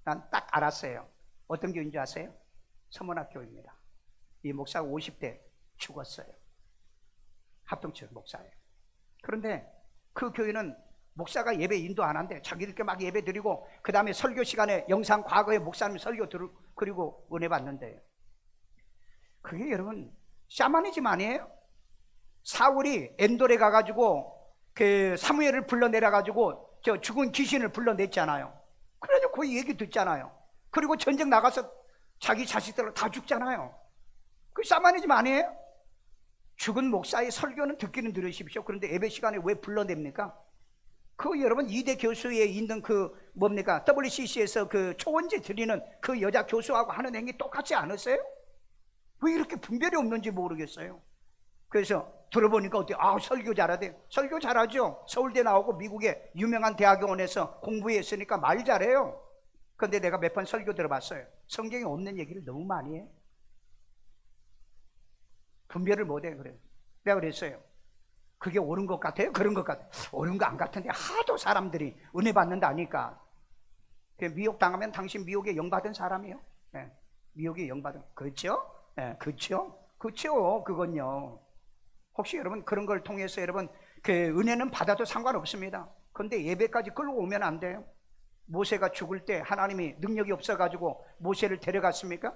난 딱 알았어요. 어떤 교회인지 아세요? 서문학교입니다. 이 목사가 50대 죽었어요. 합동체 목사예요. 그런데 그 교회는 목사가 예배 인도 안 한대. 자기들끼리 막 예배 드리고, 그 다음에 설교 시간에 영상 과거에 목사님 설교 들을, 그리고 은혜 받는데요. 그게 여러분 샤머니즘 아니에요? 사울이 엔돌에 가가지고 그 사무엘을 불러내려가지고 저 죽은 귀신을 불러냈잖아요. 그래가지고 그 얘기 듣잖아요. 그리고 전쟁 나가서 자기 자식들 다 죽잖아요. 그 샤머니즘 아니에요? 죽은 목사의 설교는 듣기는 들으십시오. 그런데 예배 시간에 왜 불러냅니까? 그 여러분, 이대 교수에 있는 그 뭡니까? WCC에서 그 초원제 드리는 그 여자 교수하고 하는 행위 똑같지 않으세요? 왜 이렇게 분별이 없는지 모르겠어요. 그래서 들어보니까 어때요? 설교 잘하대. 설교 잘하죠. 서울대 나오고 미국의 유명한 대학원에서 공부했으니까 말 잘해요. 그런데 내가 몇 번 설교 들어봤어요. 성경에 없는 얘기를 너무 많이 해. 분별을 못해. 그래. 내가 그랬어요. 그게 옳은 것 같아요? 그런 것 같아요? 옳은 거 안 같은데 하도 사람들이 은혜 받는다니까. 미혹 당하면 당신 미혹에 영받은 사람이에요. 네. 미혹에 영받은. 그렇죠? 네. 그렇죠? 그렇죠. 그건요. 혹시 여러분 그런 걸 통해서 여러분 그 은혜는 받아도 상관없습니다. 그런데 예배까지 끌고 오면 안 돼요. 모세가 죽을 때 하나님이 능력이 없어가지고 모세를 데려갔습니까?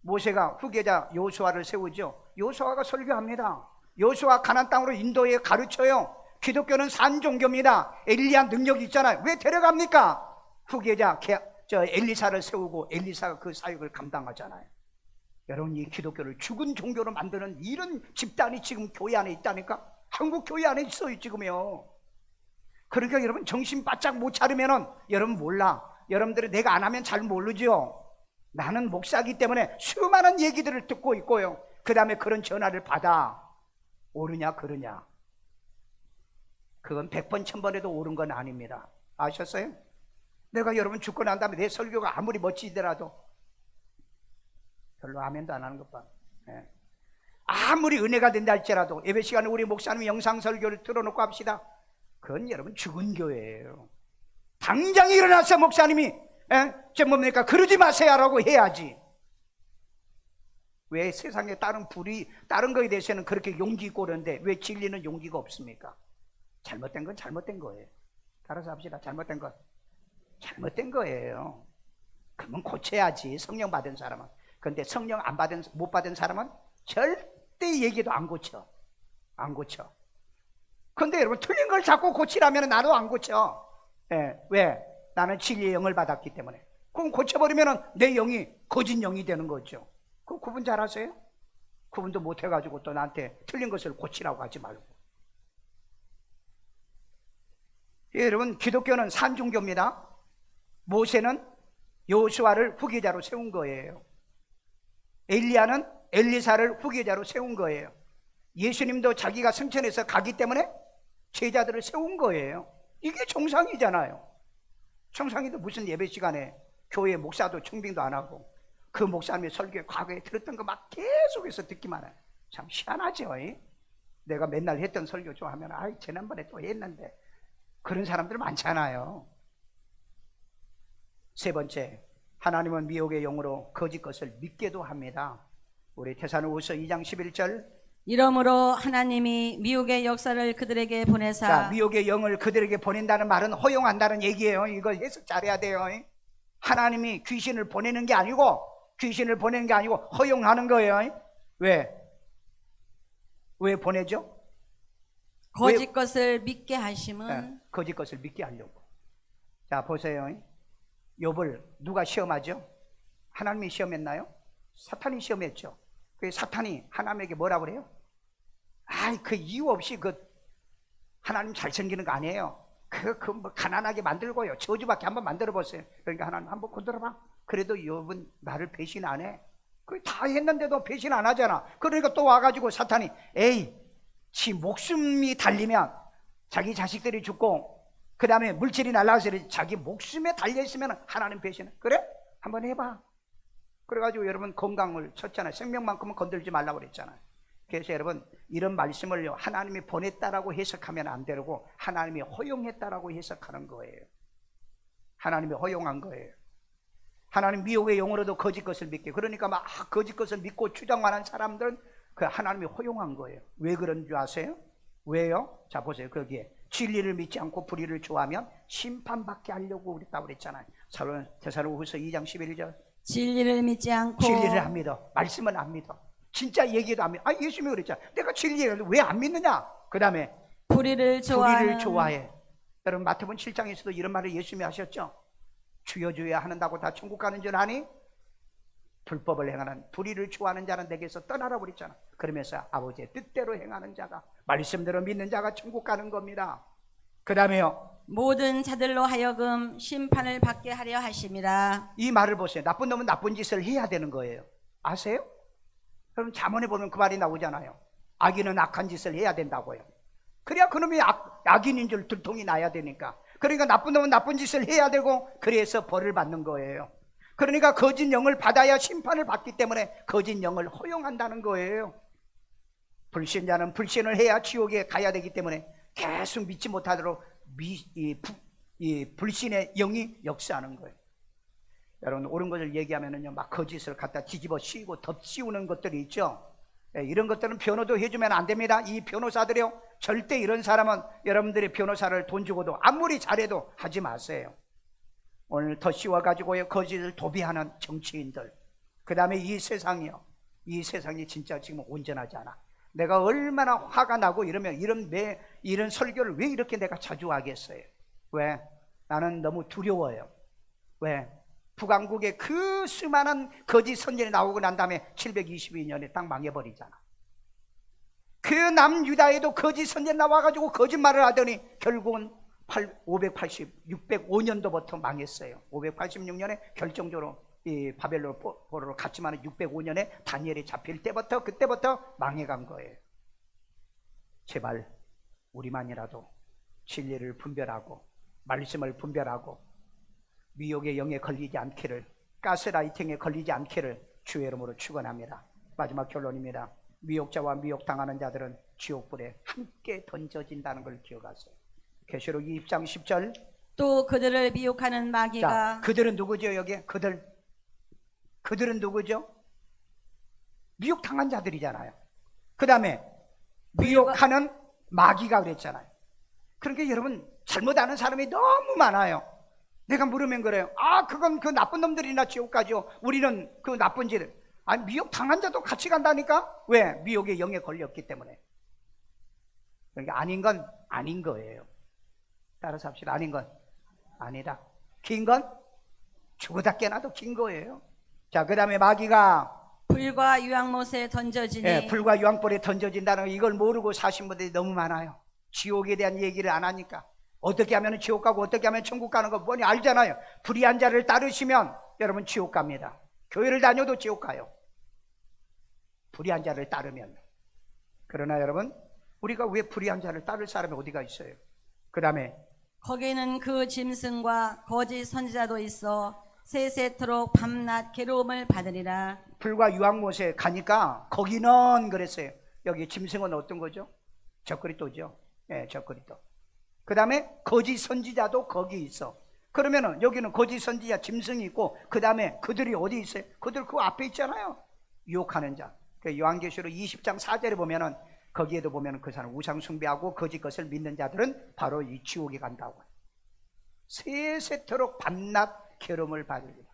모세가 후계자 여호수아를 세우죠. 여호수아가 설교합니다. 여호수아 가나안 땅으로 인도해 가르쳐요. 기독교는 산종교입니다. 엘리야 능력이 있잖아요. 왜 데려갑니까? 후계자 엘리사를 세우고 엘리사가 그 사역을 감당하잖아요. 여러분, 이 기독교를 죽은 종교로 만드는 이런 집단이 지금 교회 안에 있다니까? 한국 교회 안에 있어요 지금요. 그러니까 여러분 정신 바짝 못 차리면은 여러분 몰라. 여러분들이 내가 안 하면 잘 모르죠. 나는 목사이기 때문에 수많은 얘기들을 듣고 있고요. 그 다음에 그런 전화를 받아. 옳으냐 그러냐, 그건 100번 1000번에도 옳은 건 아닙니다. 아셨어요? 내가 여러분 죽고 난 다음에 내 설교가 아무리 멋지더라도 별로 아멘도 안 하는 것 봐. 네. 아무리 은혜가 된다 할지라도 예배 시간에 우리 목사님 영상 설교를 틀어놓고 합시다. 그건 여러분 죽은 교회예요. 당장 일어나서 목사님이 저 뭡니까 그러지 마세요 라고 해야지. 왜 세상에 다른 거에 대해서는 그렇게 용기 있고 그러는데 왜 진리는 용기가 없습니까? 잘못된 건 잘못된 거예요. 따라서 합시다. 잘못된 건 잘못된 거예요. 그러면 고쳐야지, 성령 받은 사람은. 그런데 성령 못 받은 사람은 절대 얘기도 안 고쳐. 그런데 여러분 틀린 걸 자꾸 고치라면 나도 안 고쳐. 왜? 나는 진리의 영을 받았기 때문에. 그럼 고쳐버리면 내 영이 거짓 영이 되는 거죠. 그 구분 잘 하세요? 구분도 못 해가지고 또 나한테 틀린 것을 고치라고 하지 말고. 여러분, 기독교는 산종교입니다. 모세는 여호수아를 후계자로 세운 거예요. 엘리야는 엘리사를 후계자로 세운 거예요. 예수님도 자기가 승천해서 가기 때문에 제자들을 세운 거예요. 이게 정상이잖아요. 정상인데 무슨 예배 시간에 교회 목사도 청빙도 안 하고 그 목사님의 설교에 과거에 들었던 거 막 계속해서 듣기만 해요. 참 희한하죠. 내가 맨날 했던 설교 좀 하면 아이 지난번에 또 했는데 그런 사람들 많잖아요. 세 번째, 하나님은 미혹의 영으로 거짓 것을 믿게도 합니다. 우리 데살로니가후서 2장 11절. 이러므로 하나님이 미혹의 역사를 그들에게 보내사. 자, 미혹의 영을 그들에게 보낸다는 말은 허용한다는 얘기예요. 이거 해석 잘해야 돼요. 하나님이 귀신을 보내는 게 아니고 허용하는 거예요. 왜 보내죠? 거짓 것을 믿게 하심은. 네, 거짓 것을 믿게 하려고. 자, 보세요. 욥을 누가 시험하죠? 하나님이 시험했나요? 사탄이 시험했죠. 그 사탄이 하나님에게 뭐라고 그래요? 아이, 그 이유 없이 그 하나님 잘 챙기는 거 아니에요. 뭐 가난하게 만들고요. 저주밖에 한번 만들어 보세요. 그러니까 하나님 한번 건드려봐. 그래도 욥은 나를 배신 안 해. 그 다 했는데도 배신 안 하잖아. 그러니까 또 와가지고 사탄이 에이, 지 목숨이 달리면 자기 자식들이 죽고 그 다음에 물질이 날아가서 자기 목숨에 달려있으면 하나님 배신. 그래? 한번 해봐. 그래가지고 여러분 건강을 쳤잖아요. 생명만큼은 건들지 말라고 그랬잖아요. 그래서 여러분 이런 말씀을 하나님이 보냈다라고 해석하면 안 되고 하나님이 허용했다라고 해석하는 거예요. 하나님이 허용한 거예요. 하나님 미혹의 영으로도 거짓 것을 믿게. 그러니까 막 거짓 것을 믿고 주장하는 사람들은 그 하나님이 허용한 거예요. 왜 그런 줄 아세요? 왜요? 자, 보세요. 거기에 진리를 믿지 않고 불의를 좋아하면 심판받게 하려고 그랬다고 그랬잖아요. 데살로니가후서 2장 11절. 진리를 믿지 않고. 진리를 안 믿어. 말씀은 안 믿어. 진짜 얘기도 안 믿어. 아, 예수님이 그랬잖아. 내가 진리 얘기하는데 왜 안 믿느냐? 그 다음에 불의를 좋아해. 여러분 마태복음 7장에서도 이런 말을 예수님이 하셨죠. 주여 주여 하는다고 다 천국 가는 줄 아니? 불법을 행하는 불의를 좋아하는 자는 내게서 떠나라고 그랬잖아. 그러면서 아버지의 뜻대로 행하는 자가, 말씀대로 믿는 자가 천국 가는 겁니다. 그 다음에요, 모든 자들로 하여금 심판을 받게 하려 하심이라. 이 말을 보세요. 나쁜 놈은 나쁜 짓을 해야 되는 거예요. 아세요? 그럼 잠언에 보면 그 말이 나오잖아요. 악인은 악한 짓을 해야 된다고요. 그래야 그놈이 악인인 줄 들통이 나야 되니까. 그러니까 나쁜 놈은 나쁜 짓을 해야 되고 그래서 벌을 받는 거예요. 그러니까 거짓 영을 받아야 심판을 받기 때문에 거짓 영을 허용한다는 거예요. 불신자는 불신을 해야 지옥에 가야 되기 때문에 계속 믿지 못하도록 이 불신의 영이 역사하는 거예요. 여러분 옳은 것을 얘기하면은요 막 거짓을 갖다 뒤집어 씌우고 덮씌우는 것들이 있죠. 이런 것들은 변호도 해주면 안 됩니다. 이 변호사들이요, 절대 이런 사람은 여러분들이 변호사를 돈 주고도 아무리 잘해도 하지 마세요. 오늘 더 씌워가지고 거짓을 도비하는 정치인들, 그 다음에 이 세상이요, 이 세상이 진짜 지금 온전하지 않아. 내가 얼마나 화가 나고 이러면 이런 설교를 왜 이렇게 내가 자주 하겠어요? 왜? 나는 너무 두려워요. 왜? 북왕국에 그 수많은 거짓 선전이 나오고 난 다음에 722년에 딱 망해버리잖아. 그 남유다에도 거짓 선전 나와가지고 거짓말을 하더니 결국은 605년도부터 망했어요. 586년에 결정적으로 이 바벨론 포로로 갔지만 605년에 다니엘이 잡힐 때부터 그때부터 망해간 거예요. 제발 우리만이라도 진리를 분별하고 말씀을 분별하고 미혹의 영에 걸리지 않기를, 가스라이팅에 걸리지 않기를 주의 이름으로 축원합니다. 마지막 결론입니다. 미혹자와 미혹당하는 자들은 지옥불에 함께 던져진다는 걸 기억하세요. 계시록 2장 10절. 또 그들을 미혹하는 마귀가. 자, 그들은 누구죠? 여기 그들은 누구죠? 미혹당한 자들이잖아요. 그 다음에 미혹하는 마귀가 그랬잖아요. 그러니까 여러분 잘못 아는 사람이 너무 많아요. 내가 물으면 그래요. 아, 그건 그 나쁜 놈들이나 지옥 가죠. 우리는 그 나쁜 짓을. 아니, 미혹 당한 자도 같이 간다니까? 왜? 미혹의 영에 걸렸기 때문에. 그러니까 아닌 건 아닌 거예요. 따라서 합시다. 아닌 건 아니다. 긴 건 죽어다 깨나도 긴 거예요. 자, 그 다음에 마귀가 불과 유황못에 던져지니. 불과 유황불에 던져진다는 거, 이걸 모르고 사신 분들이 너무 많아요. 지옥에 대한 얘기를 안 하니까. 어떻게 하면 지옥 가고 어떻게 하면 천국 가는 거 뻔히 알잖아요. 불의한 자를 따르시면 여러분 지옥 갑니다. 교회를 다녀도 지옥 가요. 불의한 자를 따르면. 그러나 여러분, 우리가 왜 불의한 자를 따를 사람이 어디가 있어요? 그 다음에 거기는 그 짐승과 거짓 선지자도 있어 세세토록 밤낮 괴로움을 받으리라. 불과 유황못에 가니까 거기는 그랬어요. 여기 짐승은 어떤 거죠? 적그리스도죠. 예, 적그리스도. 그 다음에 거짓 선지자도 거기 있어. 그러면은 여기는 거짓 선지자 짐승이 있고, 그 다음에 그들이 어디 있어요? 그들 그 앞에 있잖아요. 유혹하는 자. 그 요한계시록 20장 4절에 보면은 거기에도 보면은 그 사람 우상 숭배하고 거짓 것을 믿는 자들은 바로 이 지옥에 간다고. 세세토록 밤낮 괴로움을 받으리라.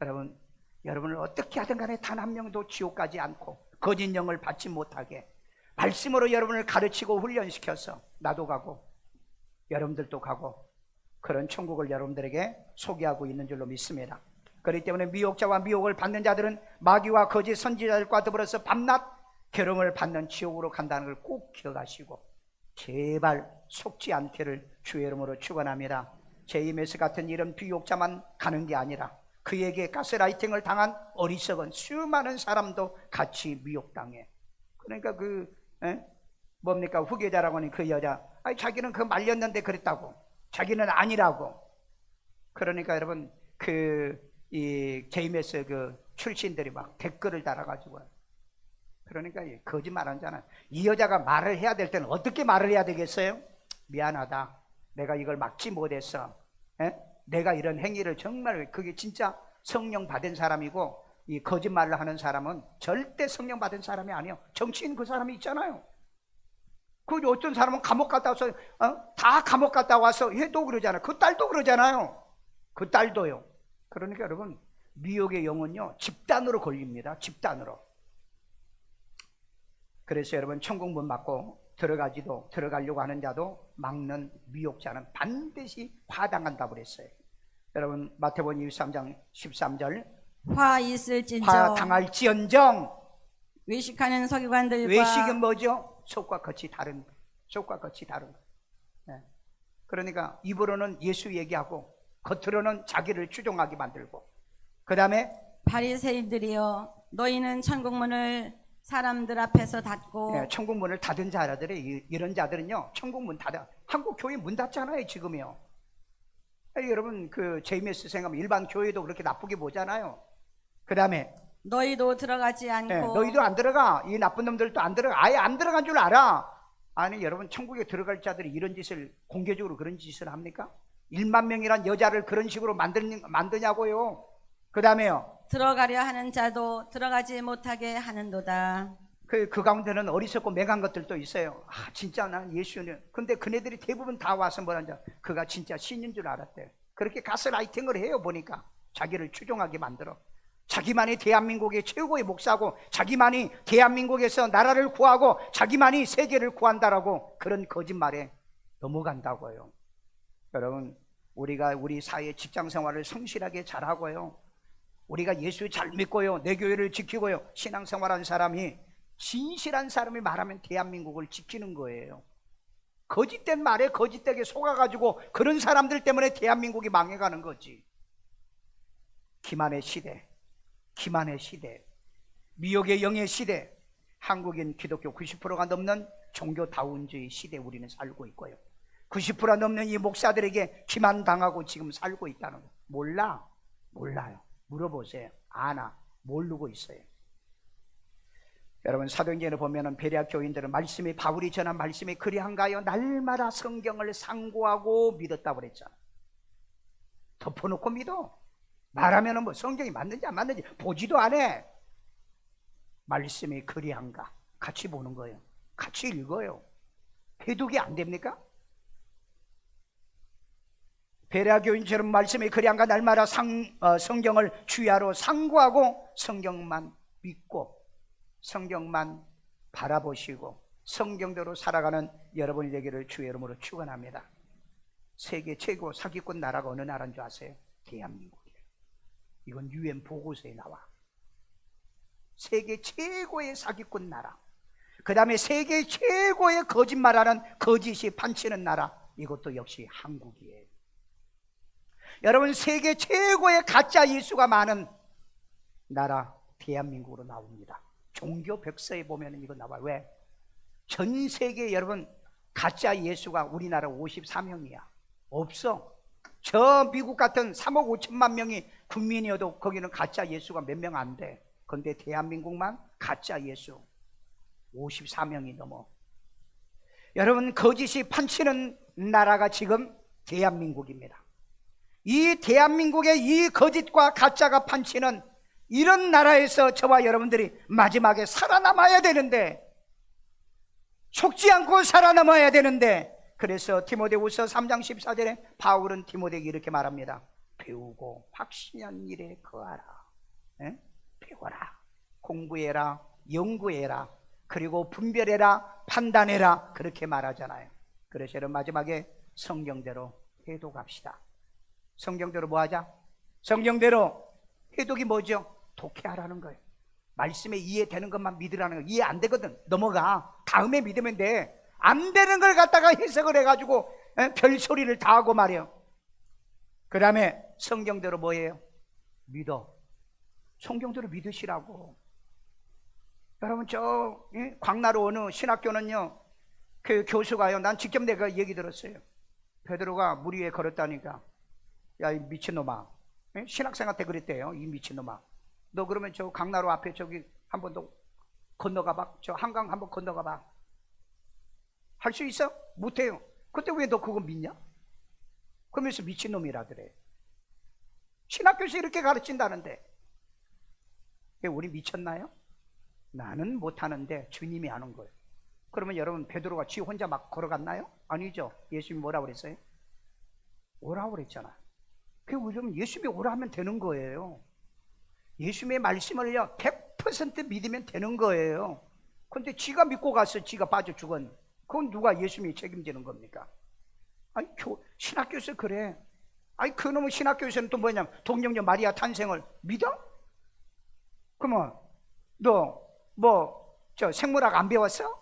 여러분, 여러분을 어떻게 하든 간에 단 한 명도 지옥 가지 않고 거짓 영을 받지 못하게 말씀으로 여러분을 가르치고 훈련시켜서 나도 가고 여러분들도 가고 그런 천국을 여러분들에게 소개하고 있는 줄로 믿습니다. 그렇기 때문에 미혹자와 미혹을 받는 자들은 마귀와 거짓 선지자들과 더불어서 밤낮 괴로움을 받는 지옥으로 간다는 걸 꼭 기억하시고 제발 속지 않기를 주의 이름으로 축원합니다. 제이메스 같은 이런 비혹자만 가는 게 아니라 그에게 가스라이팅을 당한 어리석은 수많은 사람도 같이 미혹당해. 그러니까 뭡니까 후계자라고 하는 그 여자, 아니 자기는 그 말렸는데 그랬다고, 자기는 아니라고. 그러니까 여러분 이 제이메스 그 출신들이 막 댓글을 달아가지고, 그러니까 거짓말한 자는 이 여자가 말을 해야 될 때는 어떻게 말을 해야 되겠어요? 미안하다, 내가 이걸 막지 못했어. 내가 이런 행위를 정말, 그게 진짜 성령 받은 사람이고, 이 거짓말을 하는 사람은 절대 성령 받은 사람이 아니에요. 정치인 그 사람이 있잖아요. 그 어떤 사람은 감옥 갔다 와서 다 감옥 갔다 와서 얘도 그러잖아요. 그 딸도 그러잖아요. 그 딸도요. 그러니까 여러분, 미혹의 영은요 집단으로 걸립니다. 집단으로. 그래서 여러분, 천국문 막고 들어가려고 하는 자도 막는 미혹자는 반드시 화당한다고 그랬어요. 여러분, 마태복음 23장 13절, 화 있을진저 화당할지언정. 외식하는 서기관들과 외식은 뭐죠? 속과 겉이 다른 거. 속과 겉이 다른 거. 네. 그러니까 입으로는 예수 얘기하고 겉으로는 자기를 추종하게 만들고, 그 다음에 바리새인들이여 너희는 천국문을 사람들 앞에서 닫고 천국문을 닫은 자들이, 이런 자들은요 천국문 닫아. 한국 교회 문 닫잖아요 지금이요. 여러분 제이메스 생각하면 일반 교회도 그렇게 나쁘게 보잖아요. 그 다음에 너희도 들어가지 않고 너희도 안 들어가. 이 나쁜 놈들도 안 들어가. 아예 안 들어간 줄 알아. 아니 여러분, 천국에 들어갈 자들이 이런 짓을 공개적으로 그런 짓을 합니까? 1만 명이란 여자를 그런 식으로 만드냐고요. 그 다음에요, 들어가려 하는 자도 들어가지 못하게 하는도다. 그 가운데는 어리석고 맹한 것들도 있어요. 진짜 난 예수는. 근데 그네들이 대부분 다 와서 뭐라는 자, 그가 진짜 신인 줄 알았대. 그렇게 가스라이팅을 해요. 보니까 자기를 추종하게 만들어. 자기만이 대한민국의 최고의 목사고, 자기만이 대한민국에서 나라를 구하고, 자기만이 세계를 구한다라고 그런 거짓말에 넘어간다고요. 여러분, 우리가 우리 사회 직장 생활을 성실하게 잘하고요, 우리가 예수 잘 믿고요, 내 교회를 지키고요, 신앙생활하는 사람이, 진실한 사람이 말하면 대한민국을 지키는 거예요. 거짓된 말에 거짓되게 속아가지고 그런 사람들 때문에 대한민국이 망해가는 거지. 기만의 시대, 기만의 시대, 미혹의 영의 시대, 한국인 기독교 90%가 넘는 종교다운주의 시대에 우리는 살고 있고요, 90% 넘는 이 목사들에게 기만당하고 지금 살고 있다는 거 몰라? 몰라요. 물어보세요. 아나? 모르고 있어요. 여러분, 사도행전에 보면은 베레아 교인들은 말씀이, 바울이 전한 말씀이 그리한가요? 날마다 성경을 상고하고 믿었다고 그랬잖아. 덮어놓고 믿어. 말하면은 뭐 성경이 맞는지 안 맞는지 보지도 안 해. 말씀이 그리한가? 같이 보는 거예요. 같이 읽어요. 해독이 안 됩니까? 베레아 교인처럼 말씀이 그리한가? 날마다 성경을 주야로 상고하고 성경만 믿고 성경만 바라보시고 성경대로 살아가는 여러분이 되기를 주의 이름으로 축원합니다. 세계 최고 사기꾼 나라가 어느 나라인 줄 아세요? 대한민국이에요. 이건 UN 보고서에 나와. 세계 최고의 사기꾼 나라, 그 다음에 세계 최고의 거짓말하는, 거짓이 판치는 나라, 이것도 역시 한국이에요. 여러분, 세계 최고의 가짜 예수가 많은 나라 대한민국으로 나옵니다. 종교 벽서에 보면 이거 나와요. 왜? 전 세계 여러분 가짜 예수가 우리나라 54명이야. 없어. 저 미국 같은 3억 5천만 명이 국민이어도 거기는 가짜 예수가 몇 명 안 돼. 그런데 대한민국만 가짜 예수 54명이 넘어. 여러분, 거짓이 판치는 나라가 지금 대한민국입니다. 이 대한민국의 이 거짓과 가짜가 판치는 이런 나라에서 저와 여러분들이 마지막에 살아남아야 되는데, 속지 않고 살아남아야 되는데, 그래서 디모데후서 3장 14절에 바울은 디모데에게 이렇게 말합니다. 배우고 확신한 일에 거하라. 배워라. 공부해라. 연구해라. 그리고 분별해라. 판단해라. 그렇게 말하잖아요. 그래서 여러분 마지막에 성경대로 해독합시다. 성경대로 뭐 하자? 성경대로 해독이 뭐죠? 독해하라는 거예요. 말씀에 이해되는 것만 믿으라는 거예요. 이해 안 되거든 넘어가. 다음에 믿으면 돼. 안 되는 걸 갖다가 해석을 해가지고 별소리를 다 하고 말이에요. 그 다음에 성경대로 뭐예요? 믿어. 성경대로 믿으시라고. 여러분 저 광나루 어느 신학교는요, 그 교수가요, 난 직접 내가 얘기 들었어요. 베드로가 물 위에 걸었다니까, 야 이 미친놈아, 신학생한테 그랬대요. 이 미친놈아, 너 그러면 저 강나루 앞에 저기 한 번 더 건너가봐. 저 한강 한번 건너가봐. 할 수 있어? 못해요. 근데 왜 너 그거 믿냐? 그러면서 미친놈이라더래. 신학교에서 이렇게 가르친다는데 우리 미쳤나요? 나는 못하는데 주님이 하는 거예요. 그러면 여러분 베드로가 지 혼자 막 걸어갔나요? 아니죠. 예수님이 뭐라고 그랬어요? 오라고 그랬잖아. 그러면 예수님이 오라 하면 되는 거예요. 예수님의 말씀을요 100% 믿으면 되는 거예요. 근데 지가 믿고 가서 지가 빠져 죽은, 그건 누가 예수님이 책임지는 겁니까? 아니 신학교에서 그래. 아니 그놈의 신학교에서는 또 뭐냐면 동정녀 마리아 탄생을 믿어? 그러면 너 저 생물학 안 배웠어?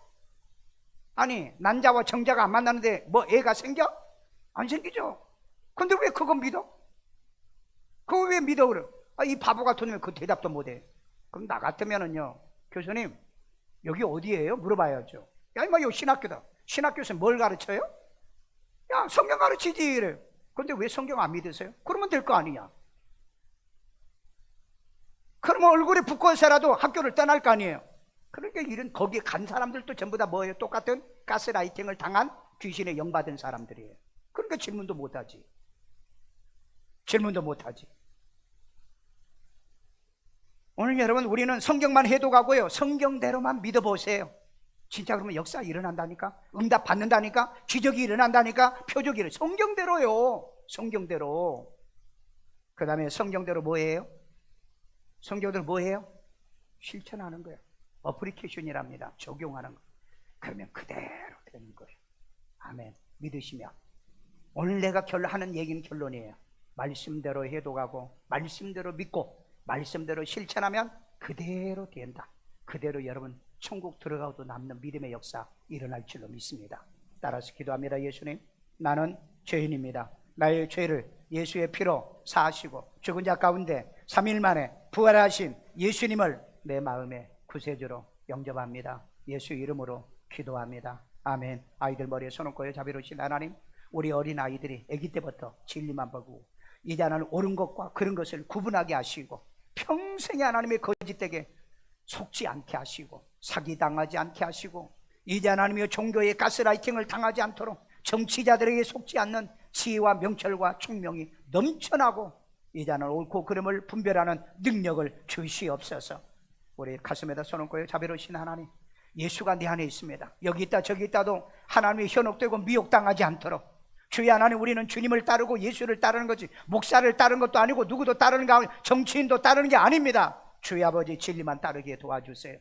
아니 난자와 정자가 안 만나는데 뭐 애가 생겨? 안 생기죠. 근데 왜 그거 믿어? 그거 왜 믿어 그래? 이 바보 같은 놈이 그 대답도 못해. 그럼 나 같으면은요, 교수님 여기 어디예요? 물어봐야죠. 야 이마 여기 신학교다. 신학교에서 뭘 가르쳐요? 야 성경 가르치지 이래. 근데 왜 성경 안 믿으세요? 그러면 될 거 아니냐. 그러면 얼굴이 부끄러워서라도 학교를 떠날 거 아니에요. 그러니까 이런 거기에 간 사람들도 전부 다 뭐예요? 똑같은 가스라이팅을 당한 귀신에 영받은 사람들이에요. 그러니까 질문도 못하지. 질문도 못하지. 오늘 여러분 우리는 성경만 해독하고요, 성경대로만 믿어보세요. 진짜 그러면 역사 일어난다니까, 응답 받는다니까, 기적이 일어난다니까, 표적이 일어나요. 성경대로요. 성경대로. 그 다음에 성경대로 뭐예요? 성경대로 뭐예요? 실천하는 거예요. 어플리케이션이랍니다. 적용하는 거. 그러면 그대로 되는 거예요. 아멘. 믿으시면. 오늘 내가 하는 얘기는 결론이에요. 말씀대로 해독하고 말씀대로 믿고 말씀대로 실천하면 그대로 된다. 그대로 여러분 천국 들어가도 남는 믿음의 역사 일어날 줄로 믿습니다. 따라서 기도합니다. 예수님, 나는 죄인입니다. 나의 죄를 예수의 피로 사하시고 죽은 자 가운데 3일 만에 부활하신 예수님을 내 마음의 구세주로 영접합니다. 예수 이름으로 기도합니다. 아멘. 아이들 머리에 손 얹고요. 자비로우신 하나님, 우리 어린 아이들이 아기 때부터 진리만 보고 이제는 옳은 것과 그런 것을 구분하게 하시고 평생에 하나님의 거짓되게 속지 않게 하시고 사기당하지 않게 하시고 이제 하나님의 종교의 가스라이팅을 당하지 않도록 정치자들에게 속지 않는 지혜와 명철과 총명이 넘쳐나고 이제는 옳고 그름을 분별하는 능력을 주시옵소서. 우리 가슴에다 손 얹고요. 자비로우신 하나님, 예수가 내 안에 있습니다. 여기 있다 저기 있다도 하나님이 현혹되고 미혹당하지 않도록 주의 하나님, 우리는 주님을 따르고 예수를 따르는 거지 목사를 따르는 것도 아니고 누구도 따르는 게 아니고 정치인도 따르는 게 아닙니다. 주의 아버지 진리만 따르게 도와주세요.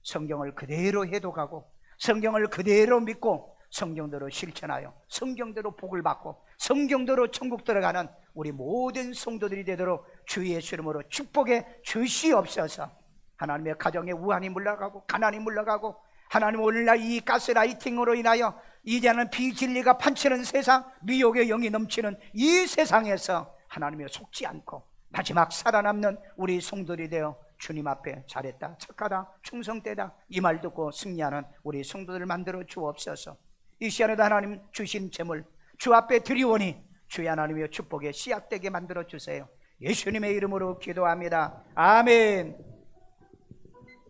성경을 그대로 해독하고 성경을 그대로 믿고 성경대로 실천하여 성경대로 복을 받고 성경대로 천국 들어가는 우리 모든 성도들이 되도록 주 예수 이름으로 축복해 주시옵소서. 하나님의 가정에 우환이 물러가고 가난이 물러가고 하나님 오늘날 이 가스라이팅으로 인하여 이제는 비진리가 판치는 세상, 미혹의 영이 넘치는 이 세상에서 하나님의 속지 않고 마지막 살아남는 우리 성도들이 되어 주님 앞에 잘했다, 착하다, 충성되다 이 말 듣고 승리하는 우리 성도들 만들어 주옵소서. 이 시간에도 하나님 주신 재물 주 앞에 드리오니 주의 하나님의 축복의 씨앗되게 만들어 주세요. 예수님의 이름으로 기도합니다. 아멘.